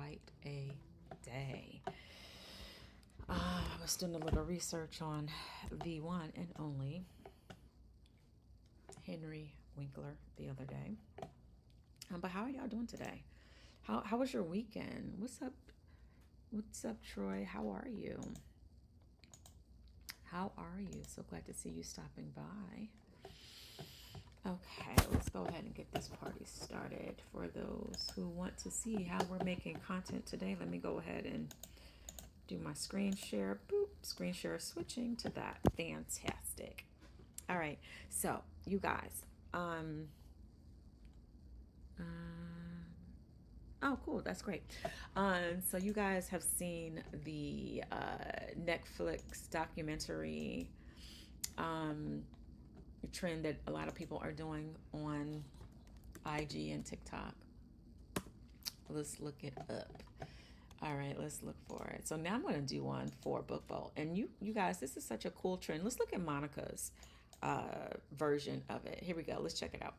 quite a day. I was doing a little research on the one and only Henry Winkler the other day. But how are y'all doing today? How was your weekend? What's up? What's up, Troy? How are you? How are you? So glad to see you stopping by. Okay, let's go ahead and get this party started. For those who want to see how we're making content today, let me go ahead and do my screen share. Boop, screen share switching to that. Fantastic. All right, so you guys, oh, cool. That's great. So you guys have seen the Netflix documentary trend that a lot of people are doing on IG and TikTok. Let's look it up. All right, let's look for it. So now I'm going to do one for Book Bowl. And you guys, this is such a cool trend. Let's look at Monica's version of it. Here we go. Let's check it out.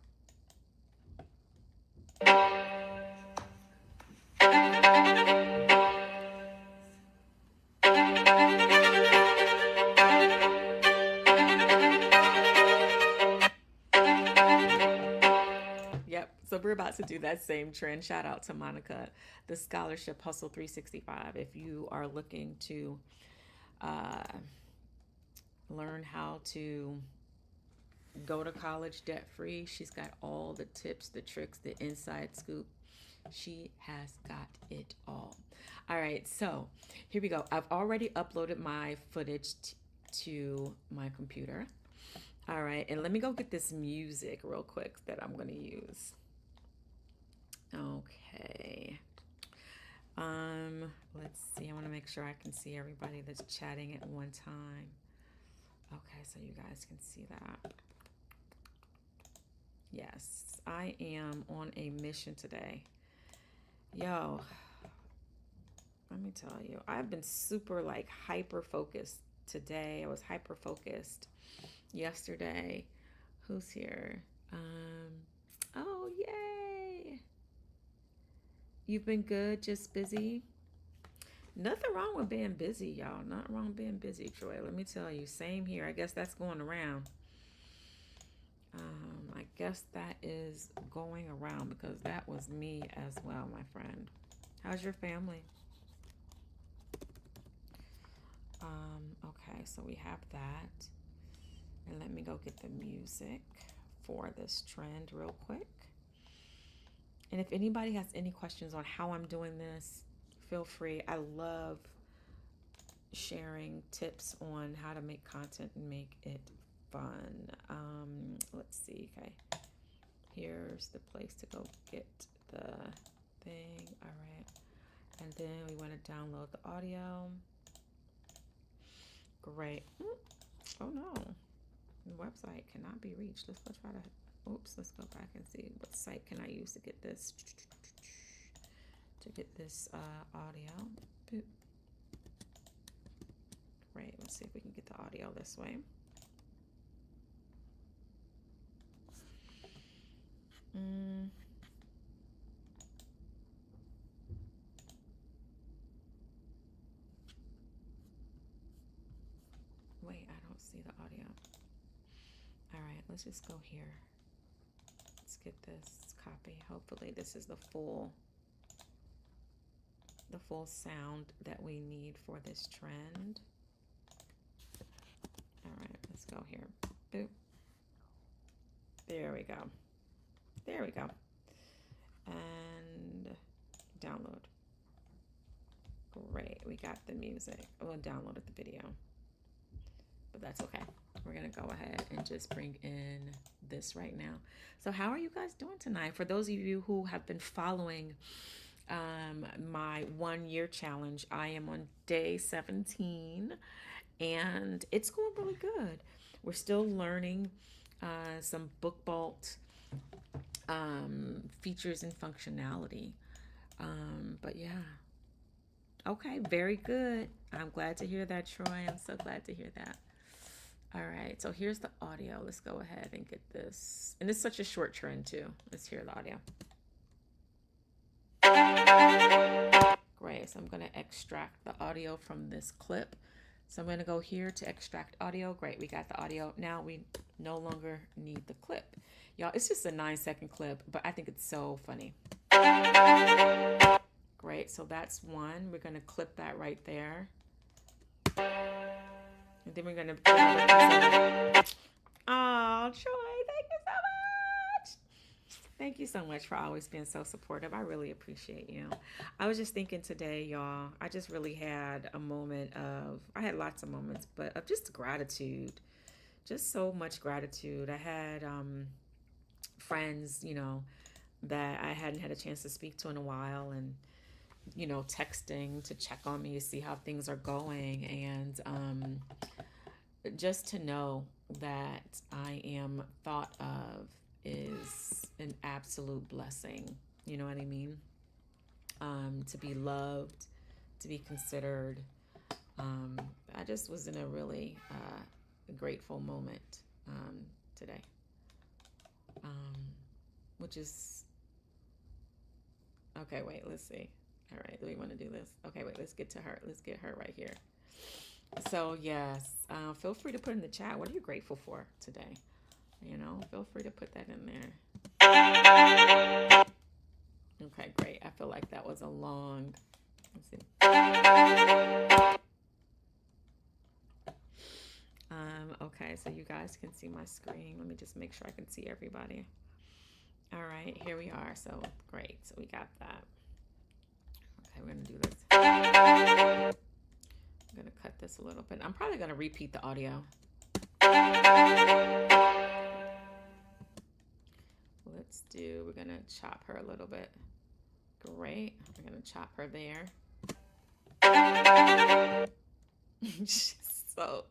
Yep. So we're about to do that same trend. Shout out to Monica, the Scholarship Hustle 365. If you are looking to uh, learn how to go to college debt free, she's got all the tips, the tricks, the inside scoop. She has got it all. All right. So here we go. I've already uploaded my footage to my computer. All right, and let me go get this music real quick that I'm going to use. Okay. Let's see. I want to make sure I can see everybody that's chatting at one time. Okay, so you guys can see that. Yes, I am on a mission today. Yo, let me tell you, I've been super like hyper focused today. I was hyper focused yesterday. Who's here? Oh, yay. You've been good, just busy. Nothing wrong with being busy, y'all. Not wrong with being busy, Troy. Let me tell you, same here. I guess that's going around. I guess that is going around because that was me as well, my friend. How's your family? Okay, so we have that. And let me go get the music for this trend real quick. And if anybody has any questions on how I'm doing this, feel free. I love sharing tips on how to make content and make it fun. Let's see. Okay. Here's the place to go get the thing. All right. And then we want to download the audio. Great. Oh no. The website cannot be reached. Let's go try to, oops, let's go back and see what site can I use to get this audio. Boop. Great. Let's see if we can get the audio this way. Wait, I don't see the audio. All right, let's just go here. Let's get this copy. Hopefully this is the full sound that we need for this trend. All right, let's go here. Boop. There we go. There we go. And download. Great, we got the music. We'll download the video, but that's okay. We're gonna go ahead and just bring in this right now. So how are you guys doing tonight? For those of you who have been following my 1 year challenge, I am on day 17 and it's going really good. We're still learning some Book Bolt features and functionality. But yeah. Okay, very good. I'm glad to hear that, Troy. I'm so glad to hear that. All right, so here's the audio. Let's go ahead and get this. And it's such a short trend too. Let's hear the audio. Okay, so I'm going to extract the audio from this clip. So I'm going to go here to extract audio. Great, we got the audio. Now we no longer need the clip. Y'all, it's just a 9-second clip, but I think it's so funny. Great, so that's one. We're going to clip that right there. And then we're going to... Oh, Troy, thank you so much. Thank you so much for always being so supportive. I really appreciate you. I was just thinking today, y'all, I just really had a moment of, I had lots of moments, but of just gratitude, just so much gratitude. I had friends, you know, that I hadn't had a chance to speak to in a while, and, you know, texting to check on me to see how things are going. And just to know that I am thought of is an absolute blessing. You know what I mean? To be loved, to be considered. I just was in a really grateful moment today, which is, okay, wait, let's see. All right, do we want to do this? Okay, wait, let's get to her. Let's get her right here. So yes, feel free to put in the chat. What are you grateful for today? You know, feel free to put that in there. Okay, great. I feel like that was a long, let's see. Okay, so you guys can see my screen. Let me just make sure I can see everybody. All right, here we are. So great. So we got that. Okay, we're gonna do this. I'm gonna cut this a little bit. I'm probably gonna repeat the audio. We're gonna chop her a little bit. Great. We're gonna chop her there. So,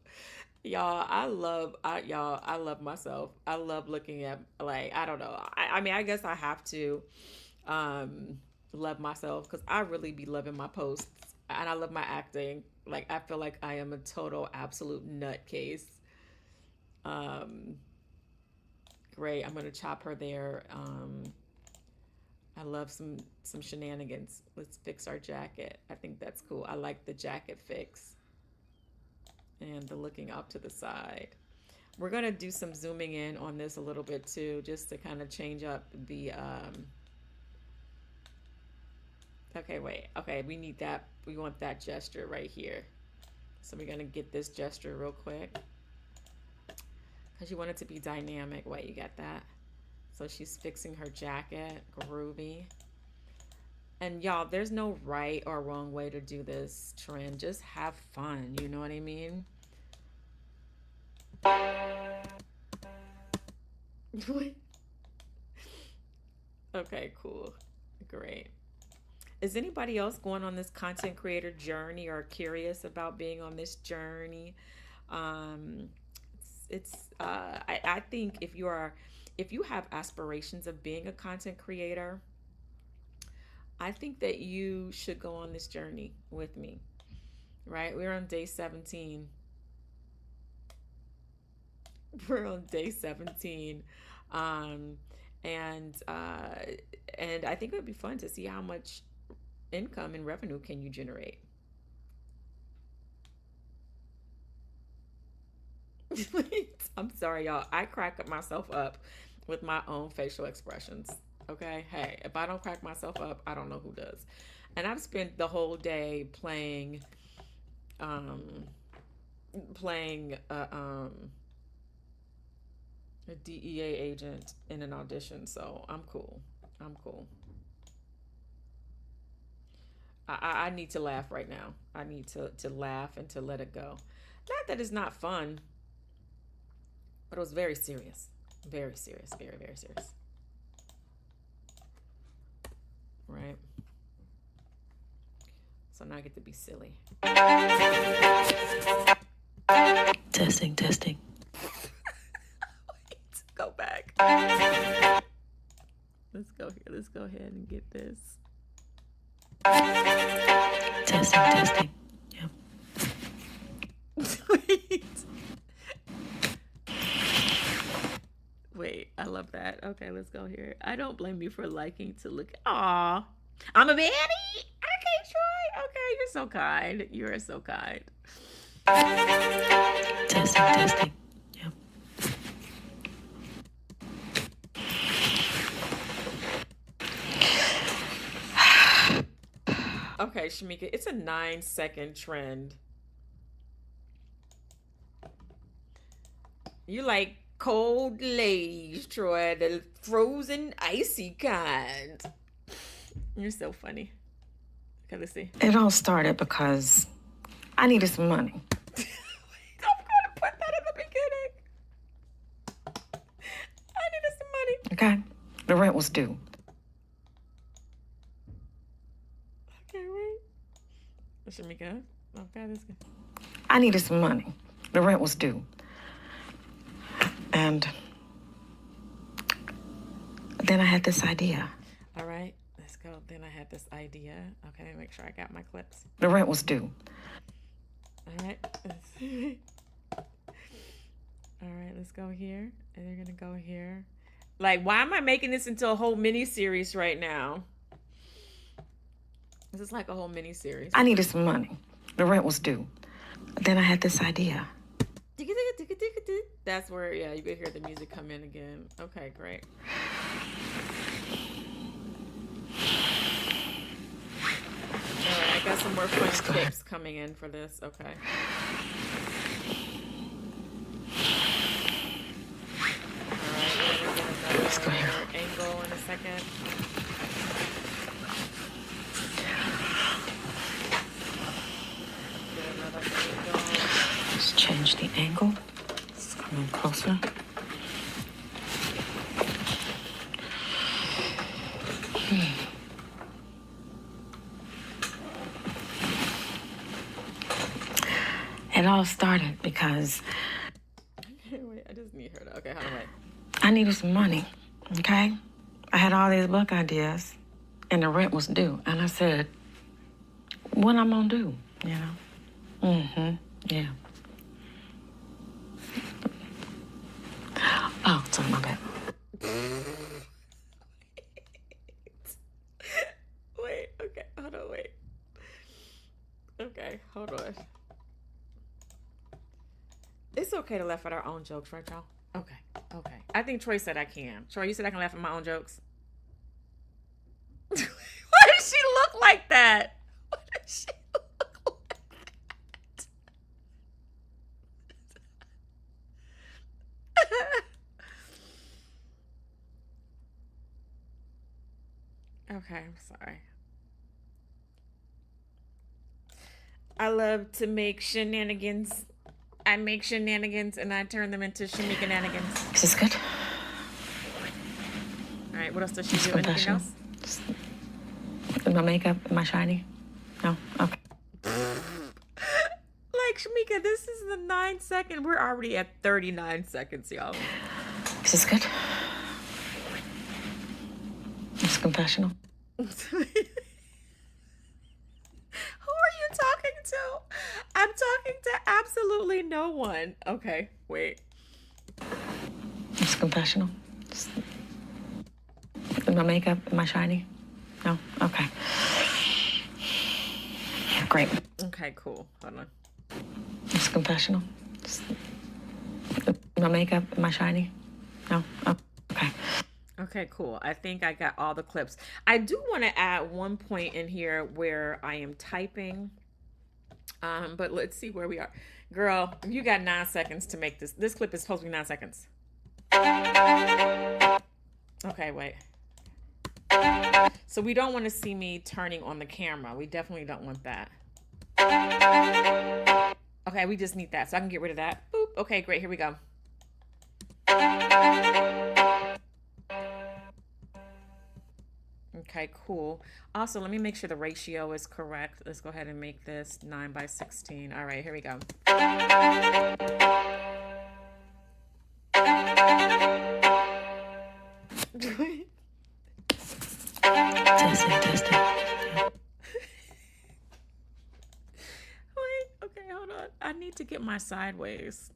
y'all, I love myself. I love looking at, like, I don't know. I mean, I guess I have to love myself, because I really be loving my posts, and I love my acting. Like, I feel like I am a total absolute nutcase. Great. I'm gonna chop her there. I love some shenanigans. Let's fix our jacket. I think that's cool. I like the jacket fix and the looking up to the side. We're gonna do some zooming in on this a little bit too, just to kind of change up the okay, wait. Okay, we need that. We want that gesture right here. So we're gonna get this gesture real quick, because you want it to be dynamic. Wait, you got that? So she's fixing her jacket. Groovy. And y'all, there's no right or wrong way to do this trend. Just have fun. You know what I mean? Okay, cool. Great. Is anybody else going on this content creator journey or curious about being on this journey? I think if you have aspirations of being a content creator, I think that you should go on this journey with me, right? We're on day 17. We're on day 17. And I think it would be fun to see how much income and revenue can you generate. I'm sorry, y'all. I crack myself up with my own facial expressions. Okay? Hey, if I don't crack myself up, I don't know who does. And I've spent the whole day playing a DEA agent in an audition, so I'm cool. I'm cool. I need to laugh right now. I need to laugh and to let it go. Not that it's not fun, but it was very serious. Very serious. Very, very serious. Right? So now I get to be silly. Testing. Wait, go back. Let's go here. Let's go ahead and get this. Testing. Yep. Wait, I love that. Okay, let's go here. I don't blame you for liking to look. Aw, I'm a baddie. I can't Troy. Okay, you're so kind. You are so kind. Testing, testing. Yep. Okay, Shamika, it's a 9-second trend. You like cold lays, Troy, the frozen icy kind. You're so funny. Okay, let's see. It all started because I needed some money. I'm gonna put that in the beginning. I needed some money. Okay? The rent was due. Okay, wait. Shamika. Okay, this good. I needed some money. The rent was due. And then I had this idea. All right, let's go. Then I had this idea. Okay, let me make sure I got my clips. The rent was due. All right. All right, let's go here. And they're gonna go here. Like, why am I making this into a whole mini series right now? This is like a whole mini series. I needed some money. The rent was due. Then I had this idea. That's where, yeah, you could hear the music come in again. Okay, great. All right, I got some more fun clips coming in for this. Okay. Let's go here. Angle in a second. Get another angle. Let's change the angle. Let's come in closer. It all started because Wait, I just need her to. Okay, hold on, wait. I needed some money, okay? I had all these book ideas, and the rent was due. And I said, what I'm gonna do, you know? Mm-hmm, yeah. Oh, sorry, my bad. Wait, okay, hold on, wait. Okay, hold on. It's okay to laugh at our own jokes, right, y'all? Okay, okay. I think Troy said I can. Troy, you said I can laugh at my own jokes? Why does she look like that? Why does she look like that? Okay, I'm sorry. I love to make shenanigans. I make shenanigans and I turn them into Shamika-nanigans. Is this good? All right, what else does she do? Anything Professional. else? Is my makeup, am I shiny? No? Okay. Like, Shamika, this is the 9-second. We're already at 39 seconds, y'all. Is this good? It's confessional. Who are you talking to? I'm talking to absolutely no one. Okay, wait. It's confessional. Is my makeup, am I shiny? No? Okay. Great. Okay, cool. Hold on. It's confessional. Is my makeup, am I shiny? No? Oh, okay. Okay, cool. I think I got all the clips. I do want to add one point in here where I am typing. But let's see where we are. Girl, you got 9 seconds to make this. This clip is supposed to be 9 seconds. Okay, wait. So we don't want to see me turning on the camera. We definitely don't want that. Okay, we just need that. So I can get rid of that. Boop. Okay, great. Here we go. Okay, cool. Also, let me make sure the ratio is correct. Let's go ahead and make this 9:16. All right, here we go. Testing. Wait, okay, hold on. I need to get my sideways.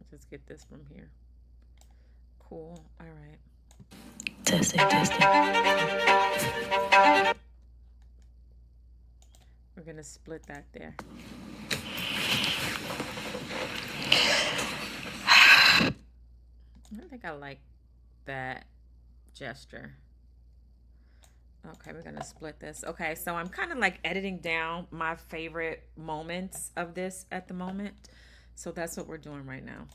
Just get this from here. Cool. All right. Testing, testing. We're gonna split that there. I don't think I like that gesture. Okay, we're gonna split this. Okay, so I'm kind of like editing down my favorite moments of this at the moment. So that's what we're doing right now.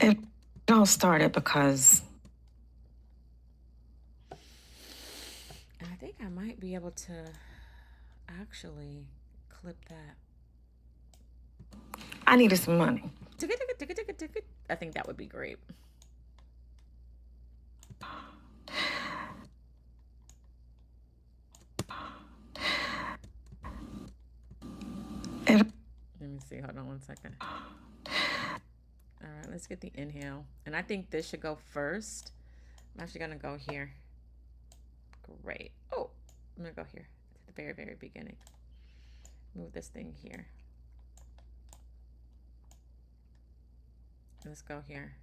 It all started because And I think I might be able to actually clip that. I needed some money. I think that would be great. It, Let me see. Hold on 1 second. All right, let's get the inhale. And I think this should go first. I'm actually going to go here. Great. Oh, I'm going to go here at the very, very beginning. Move this thing here. Let's go here.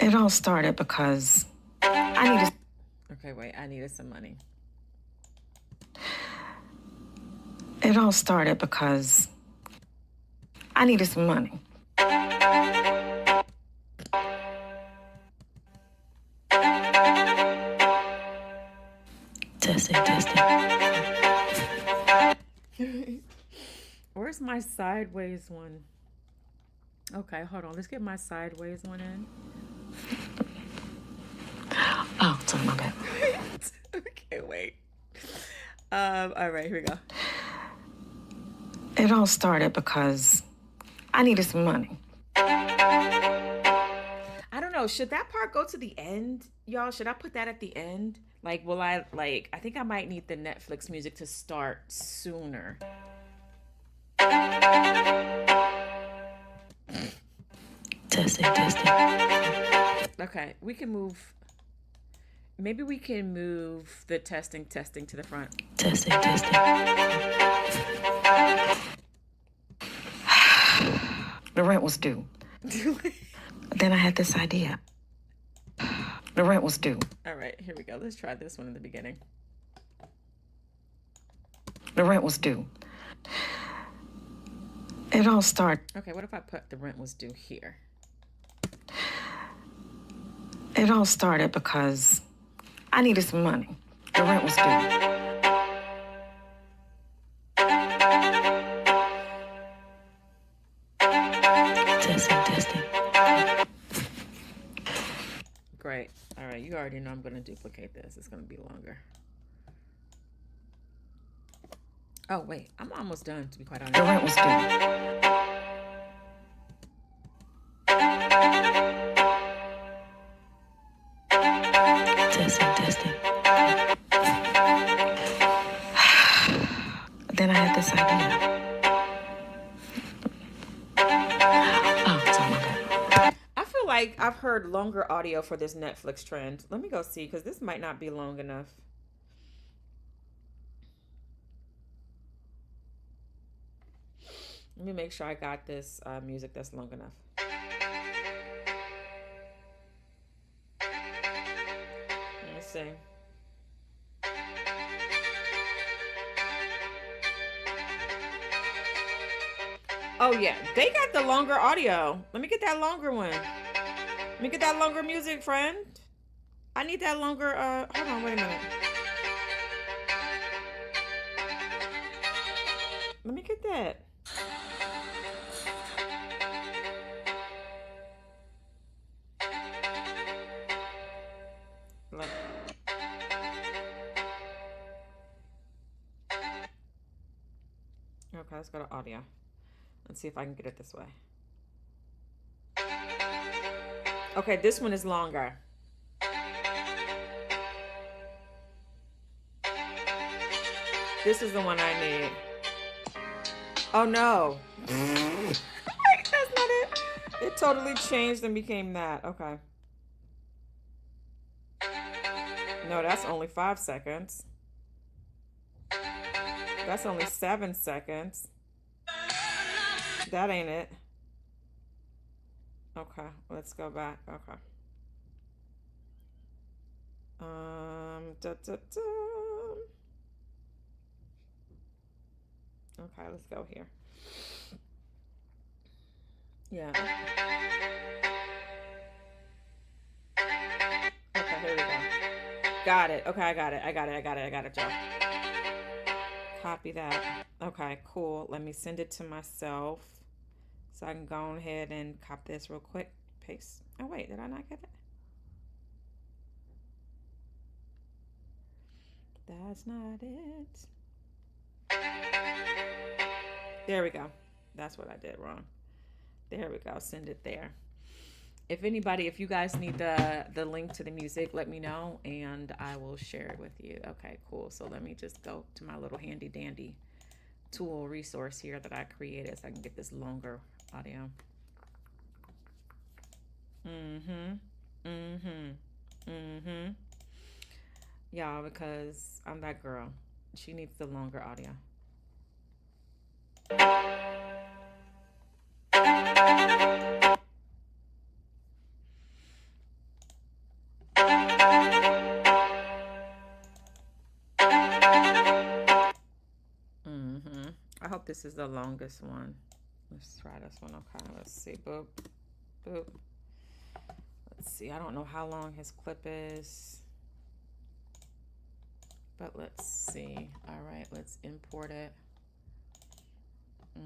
it all started because I needed. Okay, wait. I needed some money. It all started because I needed some money. Testing, testing. Where's my sideways one? Okay, hold on. Let's get my sideways one in. Oh, sorry, my bad. Okay, wait. All right, here we go. It all started because I needed some money. I don't know. Should that part go to the end, y'all? Should I put that at the end? Like, will I, like, I think I might need the Netflix music to start sooner. Testing, testing. Okay, we can move. Maybe we can move the testing to the front. Testing, testing. The rent was due. Then I had this idea. The rent was due. All right, here we go. Let's try this one in the beginning. The rent was due. It all started. Okay, what if I put the rent was due here? It all started because I needed some money. The rent was due. Testing, testing. Great. All right, you already know I'm going to duplicate this. It's going to be longer. Oh, wait. I'm almost done, to be quite honest. The rent was due. Testing, testing. Then I had this idea. Oh, sorry, my bad. I feel like I've heard longer audio for this Netflix trend. Let me go see, because this might not be long enough. Let me make sure I got this music that's long enough. Let's see. Oh yeah, they got the longer audio. Let me get that longer one. Let me get that longer music, friend. I need that longer, hold on, wait a minute. Let me get that. Look. Okay, let's go to audio. Let's see if I can get it this way. Okay, this one is longer. This is the one I need. Oh no. That's not it. It totally changed and became that. Okay. No, that's only 5 seconds. That's only 7 seconds. That ain't it. Okay, let's go back. Okay. Da, da, da. Okay, let's go here. Yeah. Okay, here we go. Got it. Okay, I got it. I got it. I got it. I got it, y'all. Copy that. Okay, cool. Let me send it to myself so I can go ahead and copy this real quick. Paste. Oh, wait, did I not get it? That's not it. There we go. That's what I did wrong. There we go. Send it there. If anybody, if you guys need the link to the music, let me know and I will share it with you. Okay, cool. So let me just go to my little handy dandy tool resource here that I created so I can get this longer audio. Mm-hmm. Mm-hmm. Mm-hmm. Y'all, because I'm that girl. She needs the longer audio. Mm-hmm. I hope this is the longest one. Let's try this one. Okay, let's see. Boop. Boop. Let's see. I don't know how long his clip is. But let's see. All right, let's import it.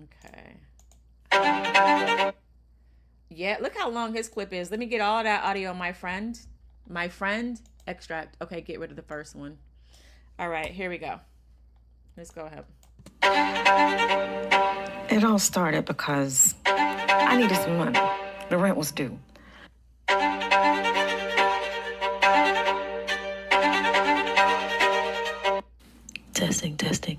Okay. Yeah, look how long his clip is. Let me get all that audio, my friend. My friend, extract. Okay, get rid of the first one. All right, here we go. Let's go ahead. It all started because I needed some money. The rent was due. Testing, testing.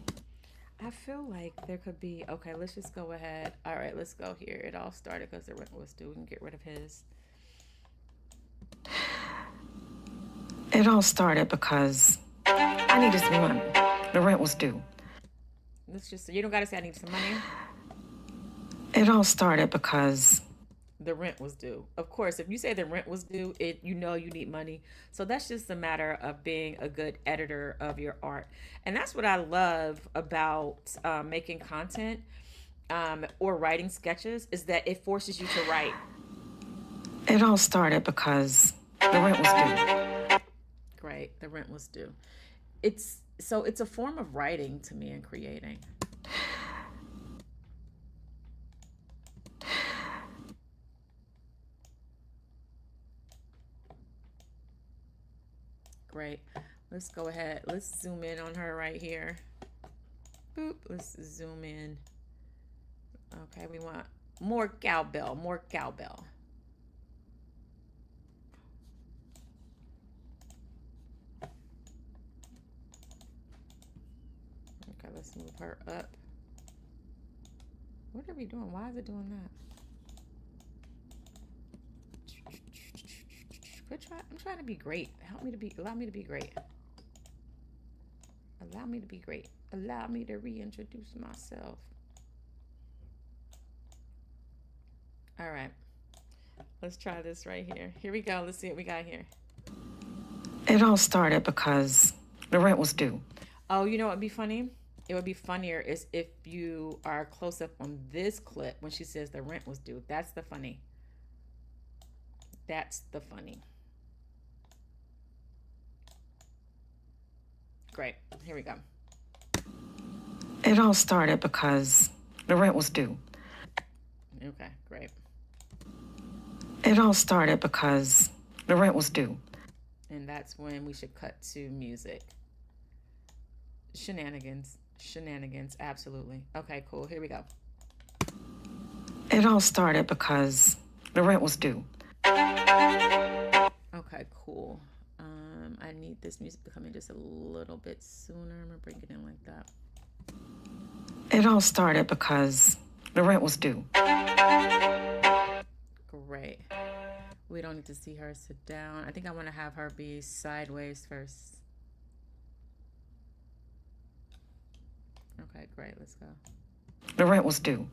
I feel like there could be, okay, let's just go ahead. All right, let's go here. It all started because the rent was due. We can get rid of his. It all started because I needed some money. The rent was due. Let's just, you don't got to say I need some money. It all started because the rent was due. Of course, if you say the rent was due, you know you need money. So that's just a matter of being a good editor of your art. And that's what I love about making content or writing sketches is that it forces you to write. It all started because the rent was due. Great, the rent was due. It's a form of writing to me and creating. Great. Let's go ahead. Let's zoom in on her right here. Boop. Let's zoom in. Okay, we want more cowbell, more cowbell. Okay, let's move her up. What are we doing? Why is it doing that? I'm trying to be great. Allow me to be great. Allow me to be great. Allow me to reintroduce myself. All right. Let's try this right here. Here we go. Let's see what we got here. It all started because the rent was due. Oh, you know what would be funny? It would be funnier is if you are close up on this clip when she says the rent was due. That's the funny. That's the funny. Great. Here we go. It all started because the rent was due. Okay, great. It all started because the rent was due. And that's when we should cut to music. Shenanigans. Shenanigans, absolutely. Okay, cool. Here we go. It all started because the rent was due. Okay, cool. I need this music to come in just a little bit sooner. I'm gonna bring it in like that. It all started because the rent was due. Great. We don't need to see her sit down. I think I want to have her be sideways first. Okay, great. Let's go. The rent was due.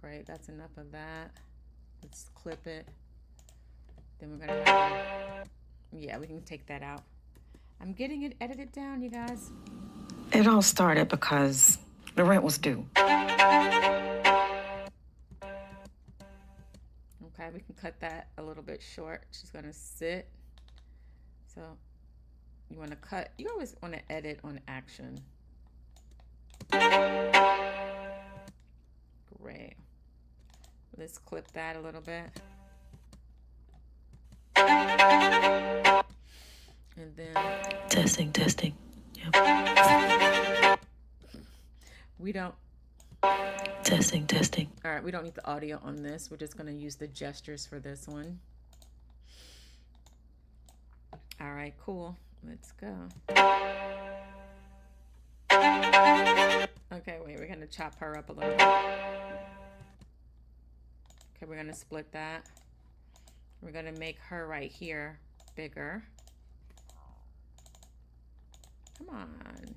Great. That's enough of that. Let's clip it. Then we're gonna have, yeah, we can take that out. I'm getting it edited down, you guys. It all started because the rent was due. Okay, we can cut that a little bit short. She's gonna sit. So you wanna cut, you always wanna edit on action. Great. Let's clip that a little bit. And then Testing. Yep. we don't, Testing. all right, we don't need the audio on this. We're just gonna use the gestures for this one. All right, cool. Let's go. Okay, wait, we're gonna chop her up a little bit. Okay, we're gonna split that. We're gonna make her right here bigger. Come on.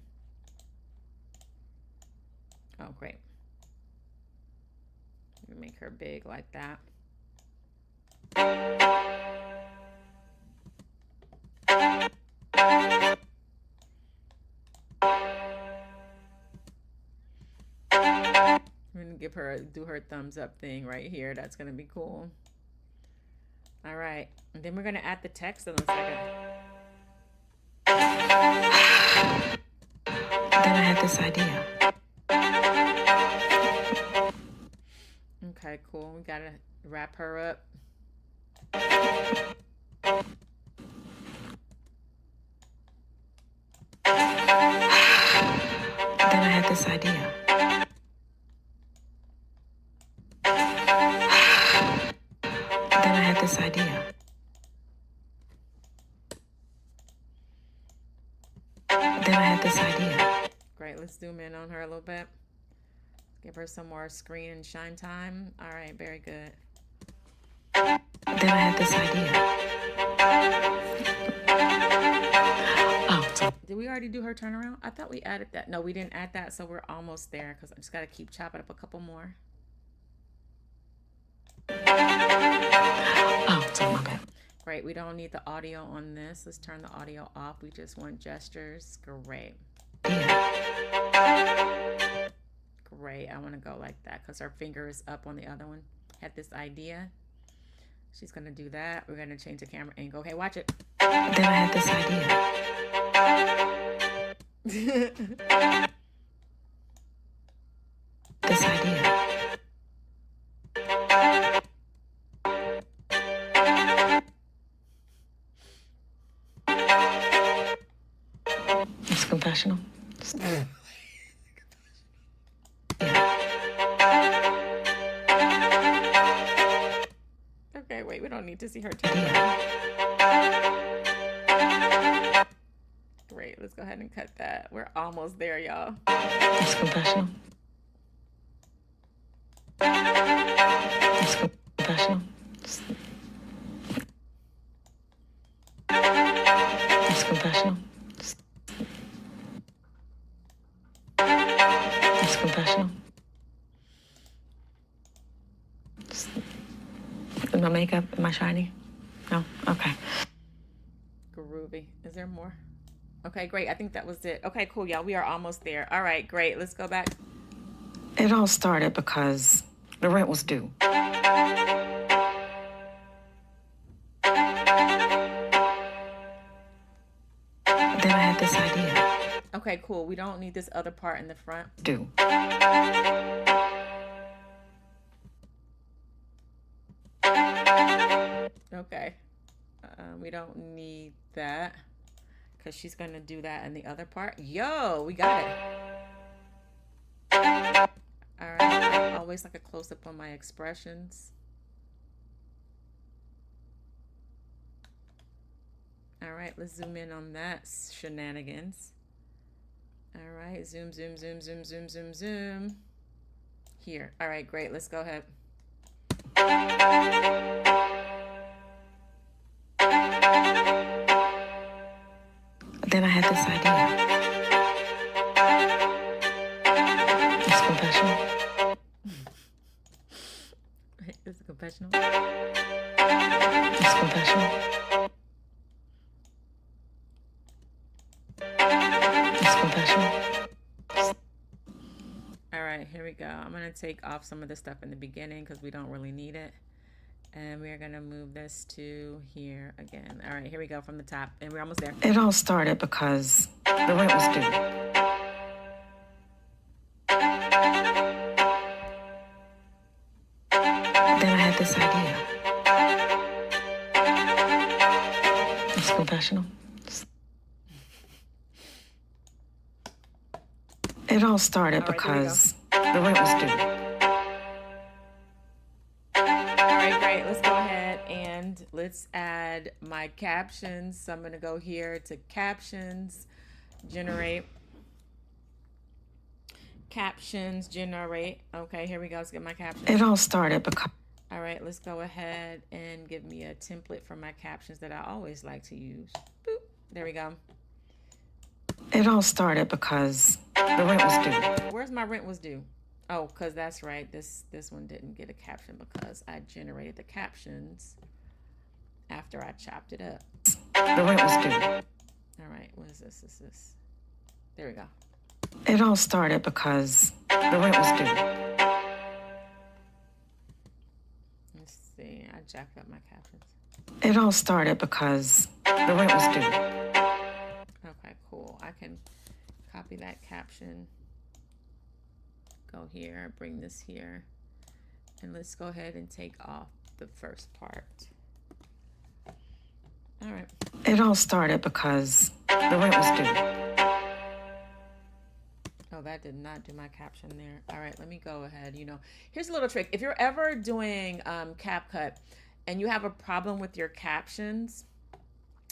Oh, great. Make her big like that. We're gonna give her, do her thumbs up thing right here. That's gonna be cool. All right, and then we're gonna add the text in a second. Then I had this idea. Okay, cool. We gotta wrap her up. Then I had this idea. Then I had this idea. Then I had this idea. Great, let's zoom in on her a little bit. Give her some more screen and shine time. All right, very good. Then I had this idea. Oh, Did we already do her turnaround? I thought we added that. No, we didn't add that, so we're almost there because I just got to keep chopping up a couple more. oh, sorry, my bad. Great, we don't need the audio on this. Let's turn the audio off. We just want gestures. Great. Great, I want to go like that because her finger is up on the other one. Had this idea. She's going to do that. We're going to change the camera angle. Okay, watch it. Then I had this idea. This idea. It's confessional. Okay, wait, we don't need to see her turn. Great, let's go ahead and cut that. We're almost there, y'all. It's confessional. It's confessional. It's confessional. It's confessional. Is my makeup, am I shiny? No? Okay. Groovy. Is there more? Okay, great. I think that was it. Okay, cool, y'all. We are almost there. All right, great. Let's go back. It all started because the rent was due. Then I had this idea. Okay, cool. We don't need this other part in the front. Due. Okay. We don't need that because she's going to do that in the other part. Yo, we got it. All right. I always like a close-up on my expressions. All right, let's zoom in on that shenanigans. All right, zoom, zoom, zoom, zoom, zoom, zoom, zoom. Here. All right, great. Let's go ahead. Then I had this idea. It's confessional. It's a confessional. It's confessional. It's confessional. All right, here we go. I'm going to take off some of the stuff in the beginning because we don't really need it. And we're going to move this to here again. All right, here we go from the top. And we're almost there. It all started because the rent was due. Then I had this idea. It's confessional. It all started All right, there we because the rent was due. All right, great. Let's go ahead and let's add my captions. So I'm going to go here to captions, generate. Captions, generate. Okay, here we go. Let's get my captions. It all started because... All right, let's go ahead and give me a template for my captions that I always like to use. Boop. There we go. It all started because the rent was due. Where's my rent was due? Oh, because that's right. This one didn't get a caption because I generated the captions after I chopped it up. The rent was due. All right, what is this? There we go. It all started because the rent was due. Let's see. I jacked up my captions. It all started because the rent was due. Okay, cool. I can copy that caption. Go here, bring this here. And let's go ahead and take off the first part. All right. It all started because the rent was due. Oh, that did not do my caption there. All right, let me go ahead. Here's a little trick. If you're ever doing CapCut and you have a problem with your captions,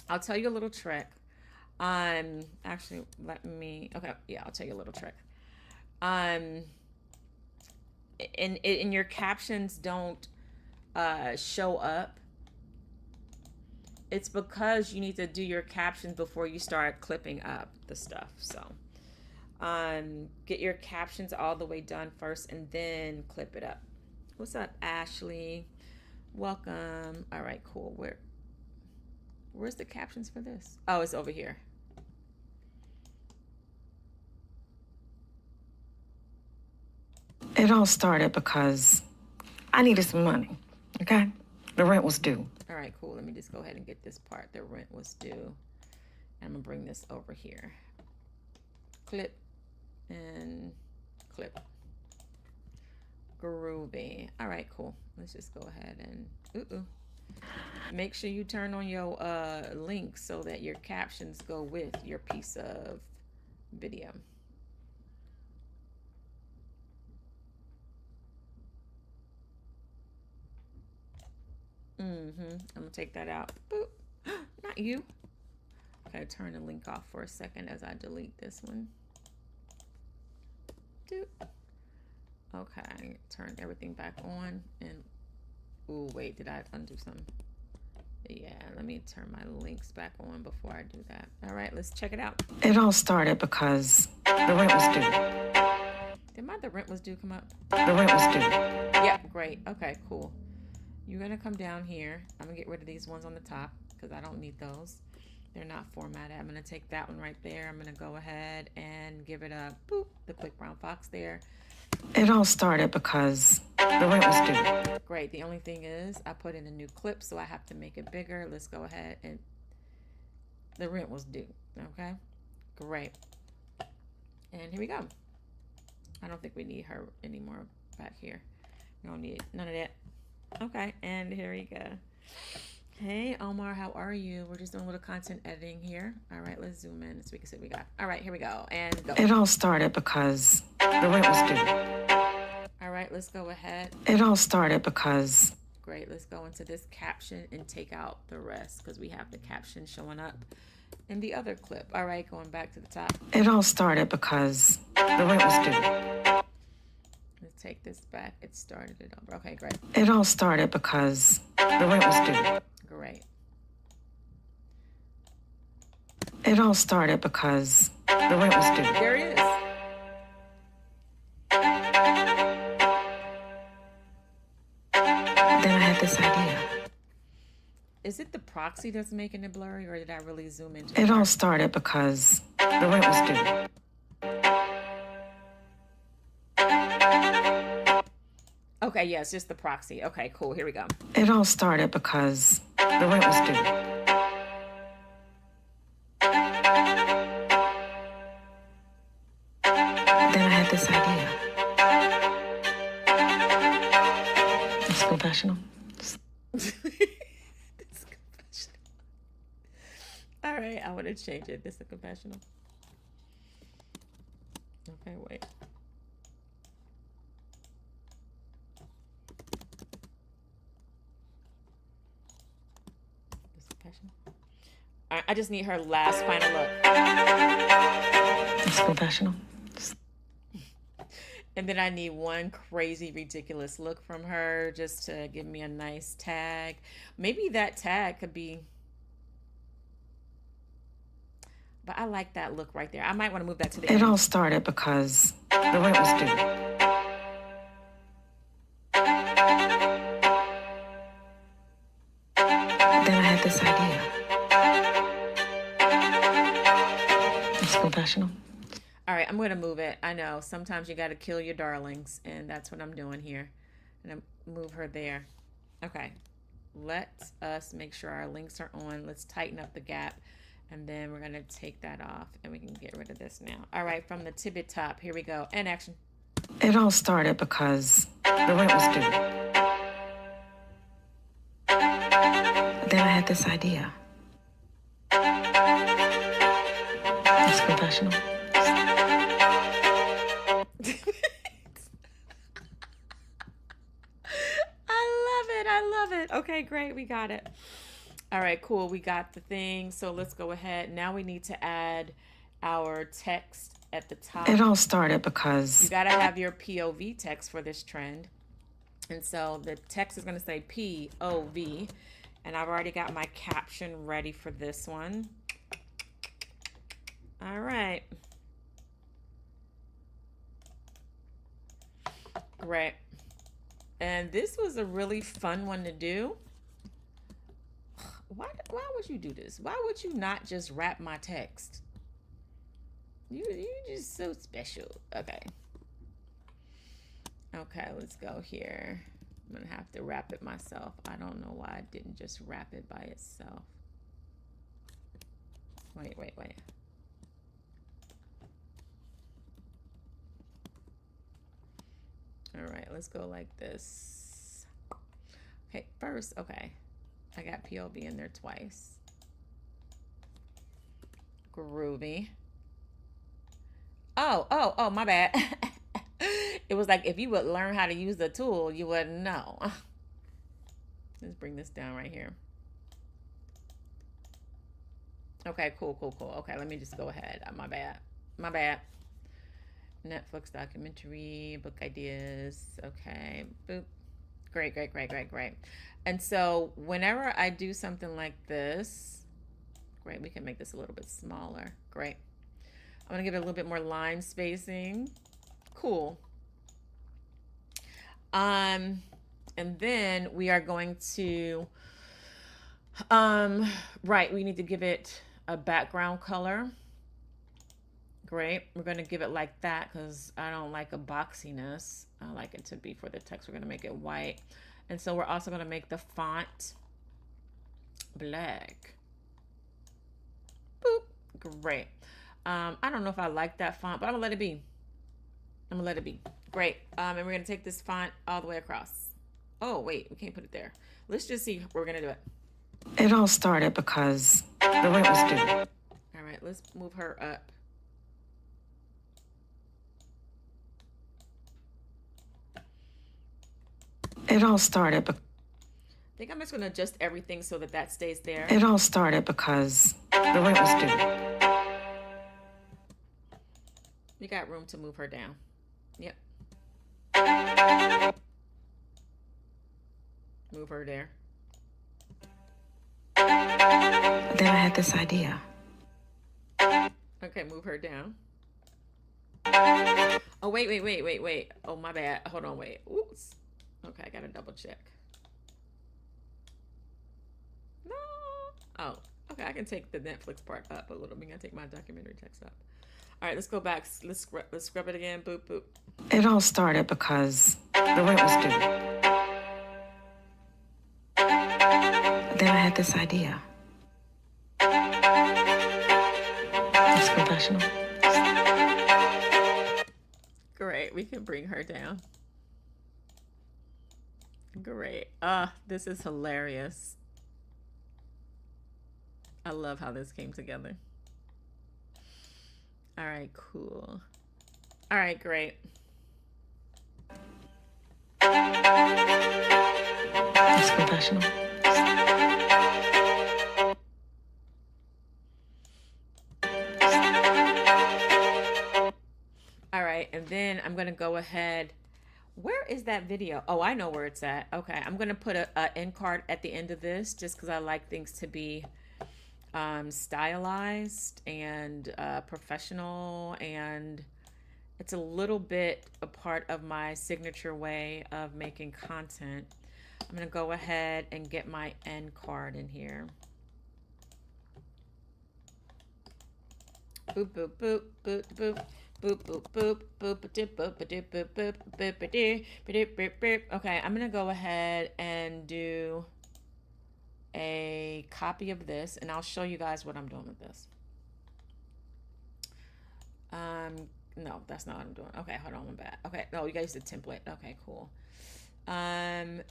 I'll tell you a little trick. Actually, I'll tell you a little trick. In your captions don't show up. It's because you need to do your captions before you start clipping up the stuff. So get your captions all the way done first and then clip it up. What's up, Ashley? Welcome. All right, cool. Where's the captions for this? Oh, it's over here. It all started because I needed some money, okay? The rent was due. All right, cool. Let me just go ahead and get this part. The rent was due. I'm going to bring this over here. Clip and clip. Groovy. All right, cool. Let's just go ahead and make sure you turn on your links so that your captions go with your piece of video. I'm gonna take that out. Boop. Not you. Okay, turn the link off for a second as I delete this one. Doop. Okay, turn everything back on and ooh, wait, did I undo something? Yeah, let me turn my links back on before I do that. All right, let's check it out. It all started because the rent was due. Did the rent was due come up? The rent was due. Yep, great. Okay, cool. You're gonna come down here. I'm gonna get rid of these ones on the top because I don't need those. They're not formatted. I'm gonna take that one right there. I'm gonna go ahead and give it a boop, the quick brown fox there. It all started because the rent was due. Great. The only thing is I put in a new clip, so I have to make it bigger. Let's go ahead and the rent was due. Okay, great. And here we go. I don't think we need her anymore back here. We don't need none of that. Okay, and here we go. Hey, Omar, how are you? We're just doing a little content editing here. All right, let's zoom in so we can see what we got. All right, here we go. And go. It all started because the rent was due. All right, let's go ahead. It all started because... Great, let's go into this caption and take out the rest because we have the caption showing up in the other clip. All right, going back to the top. It all started because the rent was due. Let's take this back. It started it over. Okay, great. It all started because the rent was due. Great. It all started because the rent was due. There it is. this idea. Is it the proxy that's making it blurry, or did I really zoom into It all started because the rent was due. Okay, yeah, it's just the proxy. Okay, cool. Here we go. It all started because the rent was due. Then I had this idea. It's confessional. This confessional. All right, I want to change it. This is a confessional. Okay, wait. This confessional. All right, I just need her last final look. It's confessional. And then I need one crazy, ridiculous look from her just to give me a nice tag. Maybe that tag could be... But I like that look right there. I might want to move that to the It end. all started because the rent was due. Then I had this idea. It's confessional. All right, I'm going to move it. I know sometimes you got to kill your darlings, and that's what I'm doing here. And I move her there. Okay, let us make sure our links are on. Let's tighten up the gap, and then we're going to take that off, and we can get rid of this now. All right, from the Tibbet top, here we go. And action. It all started because the rent was due. Then I had this idea. It's confessional. I love it. Okay, great. We got it. All right, cool. We got the thing. So let's go ahead. Now we need to add our text at the top. It all started because You got to have your POV text for this trend. And so the text is going to say POV. And I've already got my caption ready for this one. All right. Great. And this was a really fun one to do. Why would you do this? Why would you not just wrap my text? You're just so special. Okay. Okay, let's go here. I'm gonna have to wrap it myself. I don't know why I didn't just wrap it by itself. Wait. All right, let's go like this. Okay, first, okay. I got POV in there twice. Groovy. Oh, my bad. It was like if you would learn how to use the tool, you wouldn't know. Let's bring this down right here. Okay, cool. Okay, let me just go ahead. My bad. Netflix documentary, book ideas. Okay, boop. Great. And so whenever I do something like this, great, we can make this a little bit smaller. Great. I'm gonna give it a little bit more line spacing. Cool. And then we are going to, right, we need to give it a background color. Great. We're going to give it like that because I don't like a boxiness. I like it to be for the text. We're going to make it white. And so we're also going to make the font black. Boop. Great. I don't know if I like that font, but I'm going to let it be. Great. And we're going to take this font all the way across. Oh, wait. We can't put it there. Let's just see. We're going to do it. it all started because the rent was due. All right. Let's move her up. It all started. I think I'm just going to adjust everything so that stays there. It all started because the rent was due. You got room to move her down. Yep. Move her there. Then I had this idea. Okay, move her down. Oh, wait. Oh, my bad. Hold on, wait. Oops. Okay, I gotta double check. Oh, okay. I can take the Netflix part up a little bit. I take my documentary text up. All right, let's go back. Let's scrub it again. Boop boop. It all started because the rent was due. Then I had this idea. It's professional. Great. We can bring her down. Great. This is hilarious. I love how this came together. All right, cool. All right, great. It's professional. All right, and then I'm gonna go ahead. Where is that video? Oh, I know where it's at. Okay, I'm gonna put a end card at the end of this just because I like things to be stylized and professional, and it's a little bit a part of my signature way of making content. I'm gonna go ahead and get my end card in here. Boop boop boop boop boop. Boop boop boop boop boop boop boop boop boop boop boop boop. Okay, I'm gonna go ahead and do a copy of this, and I'll show you guys what I'm doing with this. No, that's not what I'm doing. Okay, hold on, I'm back. Okay, no, you guys use the template. Okay, cool.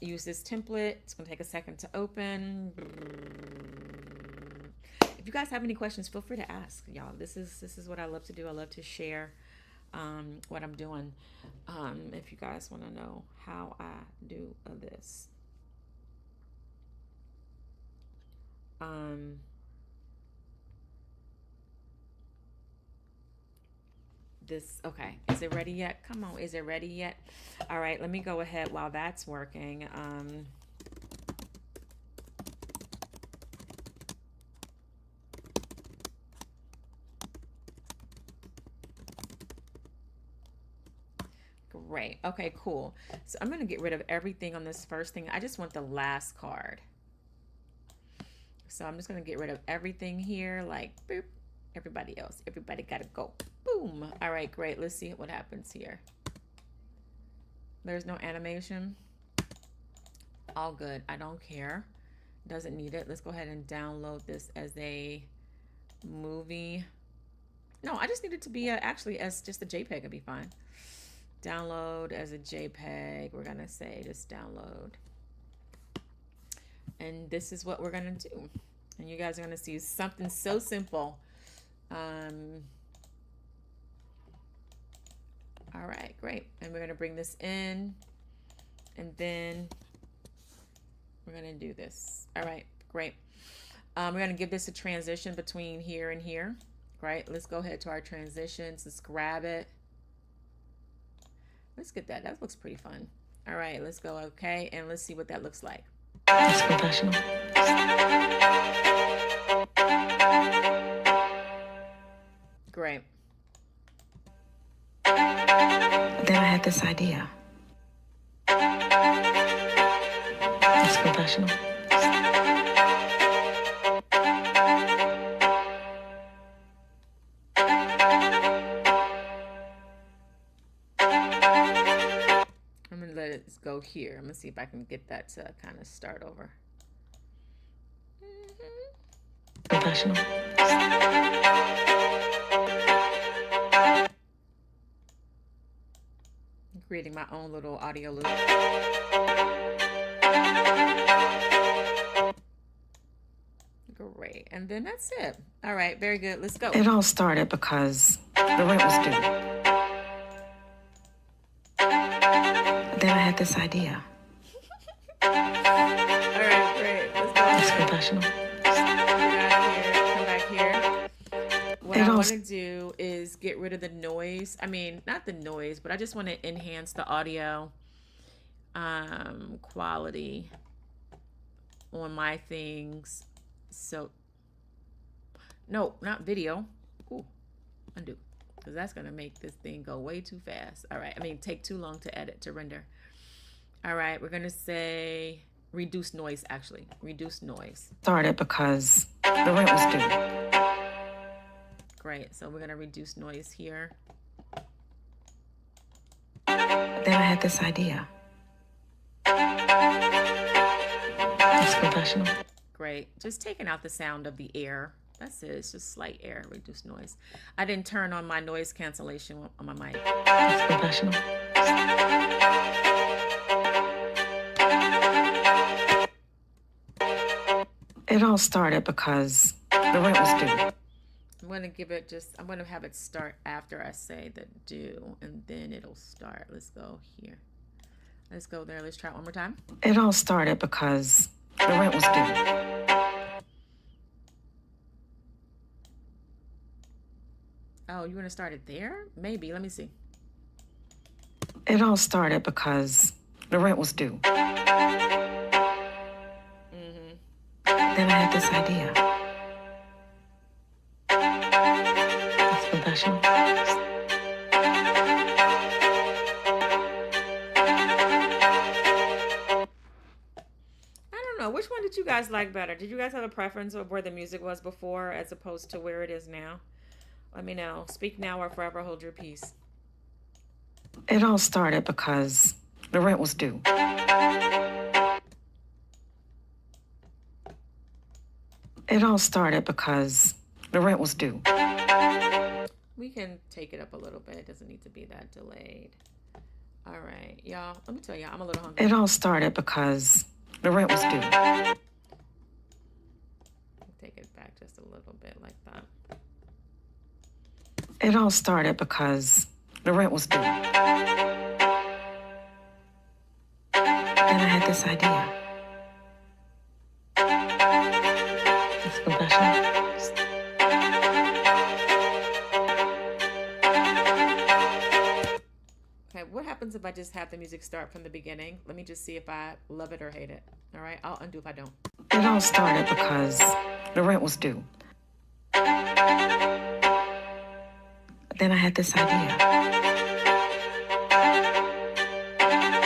Use this template. It's gonna take a second to open. If you guys have any questions, feel free to ask, y'all. This is what I love to do. I love to share what I'm doing. If you guys want to know how I do this. Okay, is it ready yet? Come on, is it ready yet? All right, let me go ahead while that's working. Great. Okay, cool. So I'm going to get rid of everything on this first thing. I just want the last card. So I'm just going to get rid of everything here, like boop. Everybody else. Everybody got to go. Boom. All right, great. Let's see what happens here. There's no animation. All good. I don't care. Doesn't need it. Let's go ahead and download this as a movie. No, I just need it to be actually as just a JPEG would be fine. Download as a JPEG. We're going to say just download. And this is what we're going to do. And you guys are going to see something so simple. All right, great. And we're going to bring this in. And then we're going to do this. All right, great. We're going to give this a transition between here and here. Right? Let's go ahead to our transitions. Let's grab it. Let's get that. That looks pretty fun. All right, let's go. Okay, and let's see what that looks like. It's professional. Great. Then I had this idea. It's professional. I'm gonna let it go here. I'm gonna see if I can get that to kind of start over. Professional. Creating my own little audio loop. Great. And then that's it. All right, very good. Let's go. It all started because the rent was due. Then I had this idea. All right, great. Let's go. It's professional. Come back here. What I want to do is get rid of the noise. I mean, not the noise, but I just want to enhance the audio quality on my things. So, no, not video. Ooh, undo. Because that's going to make this thing go way too fast. All right. I mean, take too long to edit, to render. All right. We're going to say reduce noise, actually. Reduce noise. Started because the rent was due. Great. So we're going to reduce noise here. Then I had this idea. It's professional. Great. Just taking out the sound of the air. That's it. It's just slight air, reduce noise. I didn't turn on my noise cancellation on my mic. It's professional. It all started because the rent was due. I'm going to give it I'm going to have it start after I say the due, and then it'll start. Let's go here. Let's go there. Let's try it one more time. It all started because the rent was due. Oh, you want to start it there? Maybe. Let me see. It all started because the rent was due. Then I had this idea. It's professional. I don't know. Which one did you guys like better? Did you guys have a preference of where the music was before as opposed to where it is now? Let me know. Speak now or forever hold your peace. It all started because the rent was due. It all started because the rent was due. We can take it up a little bit. It doesn't need to be that delayed. All right, y'all. Let me tell you, I'm a little hungry. It all started because the rent was due. Take it back just a little bit like that. It all started because the rent was due. Then I had this idea. It's professional. Okay, what happens if I just have the music start from the beginning? Let me just see if I love it or hate it. All right, I'll undo if I don't. It all started because the rent was due. Then I had this idea.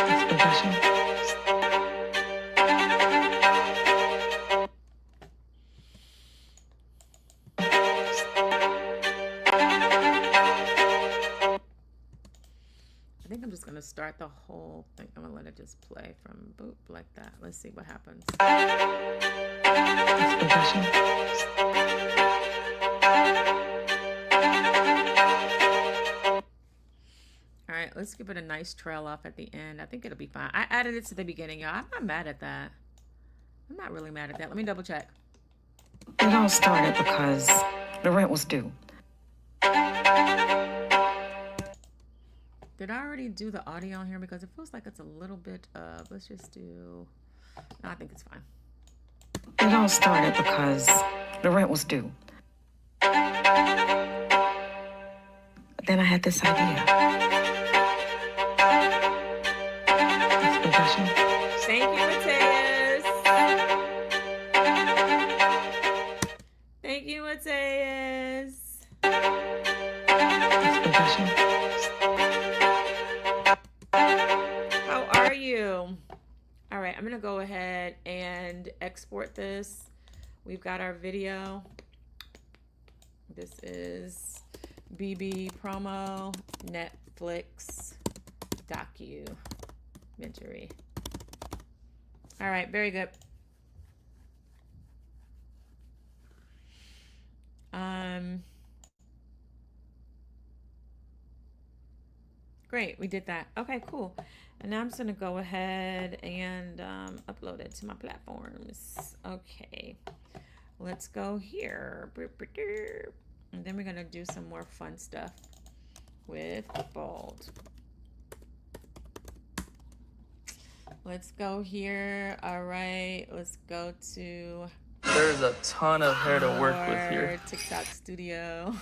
It's professional. I think I'm just gonna start the whole thing. I'm gonna let it just play from boop like that. Let's see what happens. It's professional. All right, let's give it a nice trail off at the end. I think it'll be fine. I added it to the beginning, y'all. I'm not mad at that. I'm not really mad at that. Let me double check. It all started because the rent was due. Did I already do the audio on here? Because it feels like it's a little bit of, let's just do, no, I think it's fine. It all started because the rent was due. Then I had this idea. It's professional. Thank you, Mateus. Thank you, Mateus. It's professional. How are you? All right, I'm gonna go ahead and export this. We've got our video. This is BB promo Netflix documentary. All right, very good. Great, we did that. Okay, cool. And now I'm just gonna go ahead and upload it to my platforms. Okay, let's go here. And then we're gonna do some more fun stuff with Bold. Let's go here. All right, let's go to There's a ton of hair to work with here. our TikTok studio.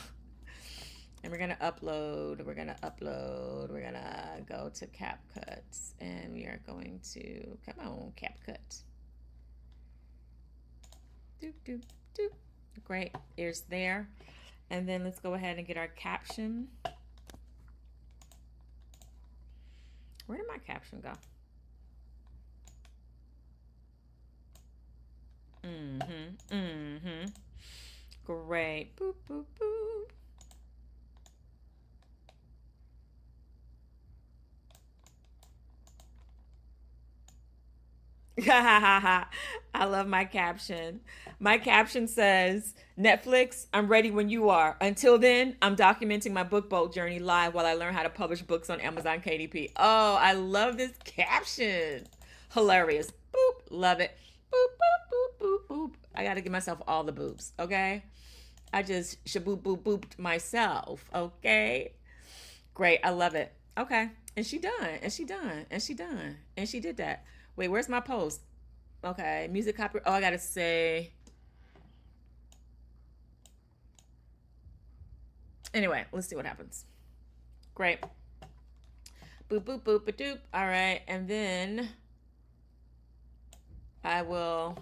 And we're gonna upload. We're gonna go to CapCut, and we are going to come on CapCut. Doop doop doop. Great, here's there, and then let's go ahead and get our caption. Where did my caption go? Great. Boop, boop, boop. I love my caption. My caption says, Netflix, I'm ready when you are. Until then, I'm documenting my book boat journey live while I learn how to publish books on Amazon KDP. Oh, I love this caption. Hilarious. Boop. Love it. Boop, boop, boop, boop, boop. I got to give myself all the boops, okay? I just shaboop, boop, booped myself, okay? Great. I love it. Okay. And she done. And she done. And she done. And she did that. Wait, where's my post? Okay, music copy. Oh, I gotta say. Anyway, let's see what happens. Great. Boop, boop, boop, ba doop. All right, and then I will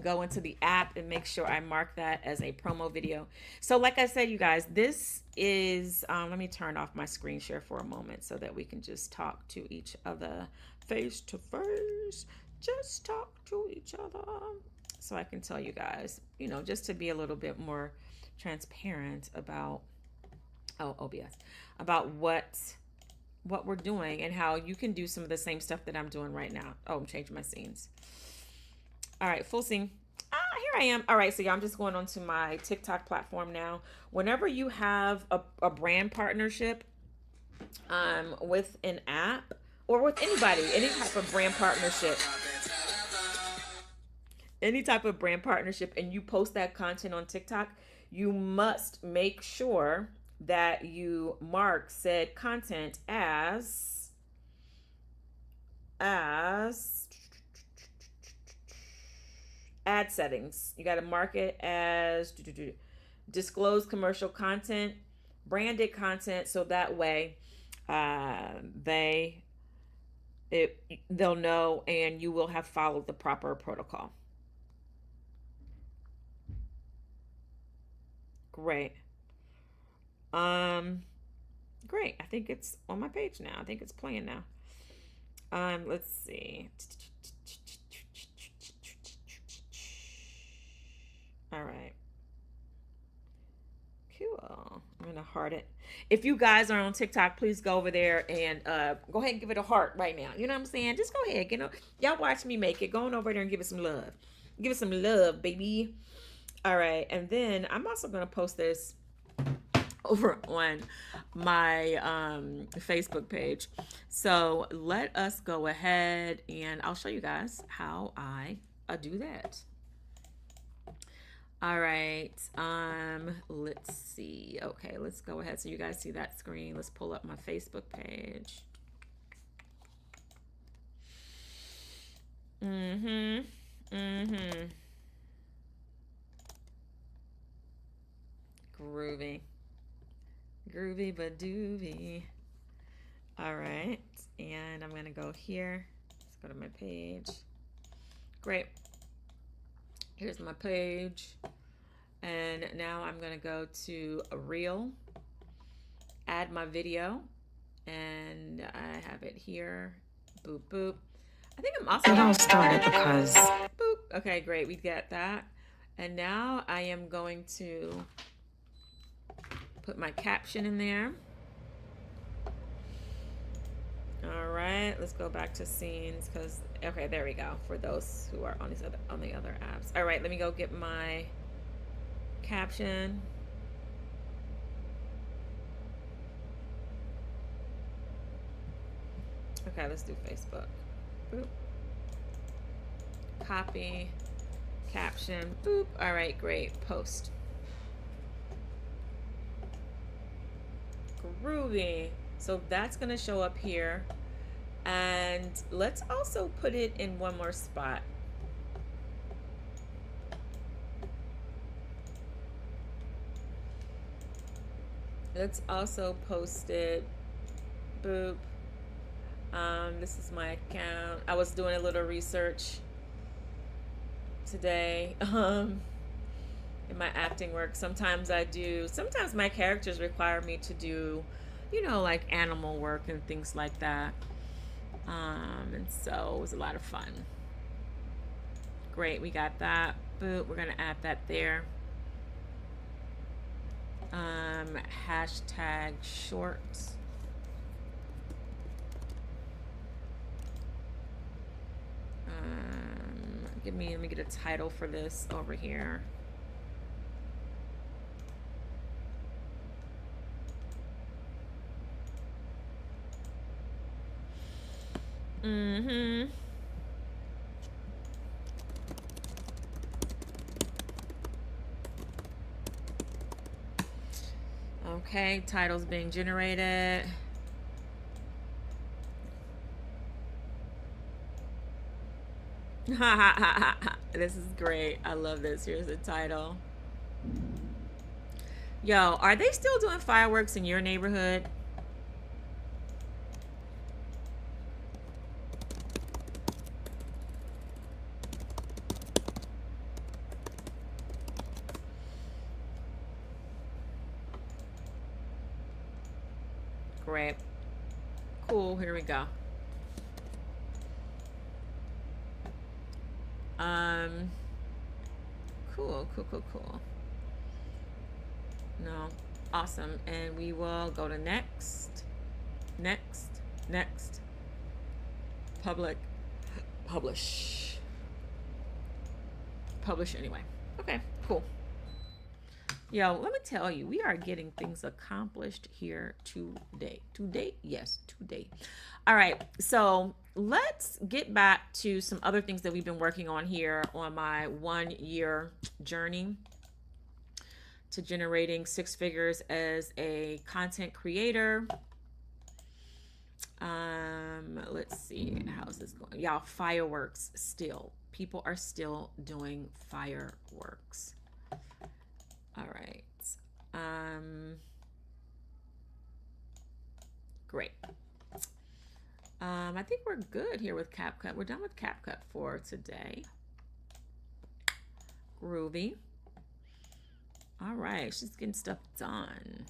go into the app and make sure I mark that as a promo video. So like I said, you guys, this is, let me turn off my screen share for a moment so that we can just talk to each other face to face. Just talk to each other. So I can tell you guys, you know, just to be a little bit more transparent about, OBS, about what we're doing and how you can do some of the same stuff that I'm doing right now. Oh, I'm changing my scenes. All right, full scene. Here I am. All right, so yeah, I'm just going on to my TikTok platform now. Whenever you have a brand partnership with an app or with anybody, any type of brand partnership, and you post that content on TikTok, you must make sure that you mark said content as ad settings. You got to mark it as disclose commercial content, branded content, so that way they'll know and you will have followed the proper protocol. Great. Great. I think it's on my page now. I think it's playing now. Let's see. All right. Cool. I'm gonna heart it. If you guys are on TikTok, please go over there and go ahead and give it a heart right now. You know what I'm saying? Just go ahead. You know, y'all watch me make it. Go on over there and give it some love. Give it some love, baby. All right. And then I'm also gonna post this over on my Facebook page. So let us go ahead and I'll show you guys how I do that. All right. Let's see. Okay, let's go ahead. So you guys see that screen. Let's pull up my Facebook page. Groovy. Groovy but doovy. All right. And I'm going to go here. Let's go to my page. Great. Here's my page. And now I'm going to go to a reel, add my video, and I have it here. Boop, boop. I think I'm also... It all started because... Boop. Okay, great. We got that. And now I am going to put my caption in there. All right, let's go back to scenes because, okay, there we go. For those who are on the other apps. All right, let me go get my caption. Okay, let's do Facebook. Boop. Copy, caption, boop. All right, great. Post. Groovy. So that's gonna show up here. And let's also put it in one more spot. Let's also post it. Boop. This is my account. I was doing a little research today in my acting work. Sometimes my characters require me to do, you know, like animal work and things like that. And so it was a lot of fun. Great, we got that. Boop, we're gonna add that there. Hashtag shorts. Let me get a title for this over here. Okay, titles being generated. This is great. I love this. Here's the title. Yo, are they still doing fireworks in your neighborhood? Great. Cool. Here we go. Cool. No. Awesome. And we will go to next. Public. Publish anyway. Okay, cool. Yo, let me tell you, we are getting things accomplished here today. Yes, today. All right, so let's get back to some other things that we've been working on here on my 1-year journey to generating 6 figures as a content creator. Let's see, how's this going? Y'all, fireworks still. People are still doing fireworks. All right. Great. I think we're good here with CapCut. We're done with CapCut for today. Groovy. All right, she's getting stuff done.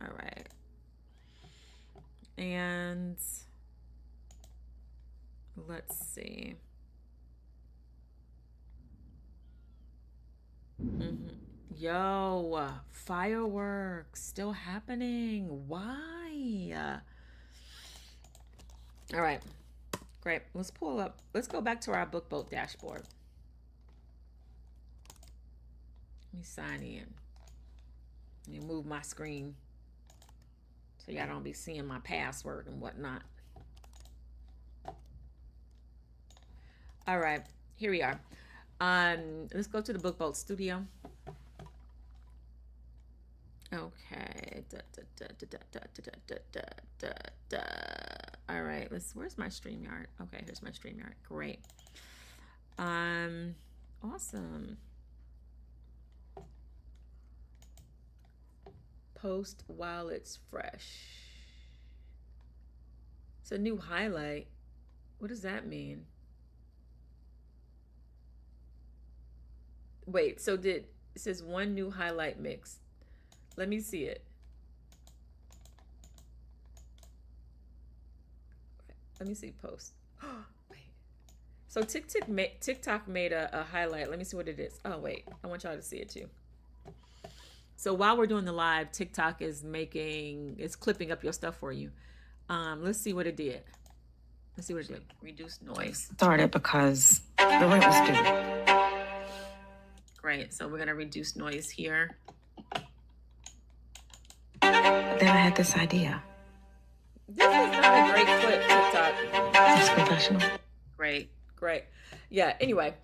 All right. And let's see. Yo, fireworks still happening. Why? All right, great. Let's pull up. Let's go back to our BookBoat dashboard. Let me sign in. Let me move my screen so y'all don't be seeing my password and whatnot. All right, here we are. Let's go to the BookBoat Studio. Okay. All right. Where's my StreamYard? Okay, here's my StreamYard. Great. Awesome. Post while it's fresh. It's a new highlight. What does that mean? Wait, so it says 1 new highlight mix. Let me see it. Let me see post. Wait. So TikTok made a highlight. Let me see what it is. Oh, wait. I want y'all to see it too. So while we're doing the live, TikTok is clipping up your stuff for you. Let's see what it did. Let's see what it did. Reduce noise. Started because the rent was due. Great. So we're going to reduce noise here. Then I had this idea. This is not a great clip, TikTok. It's professional. Great. Yeah, anyway.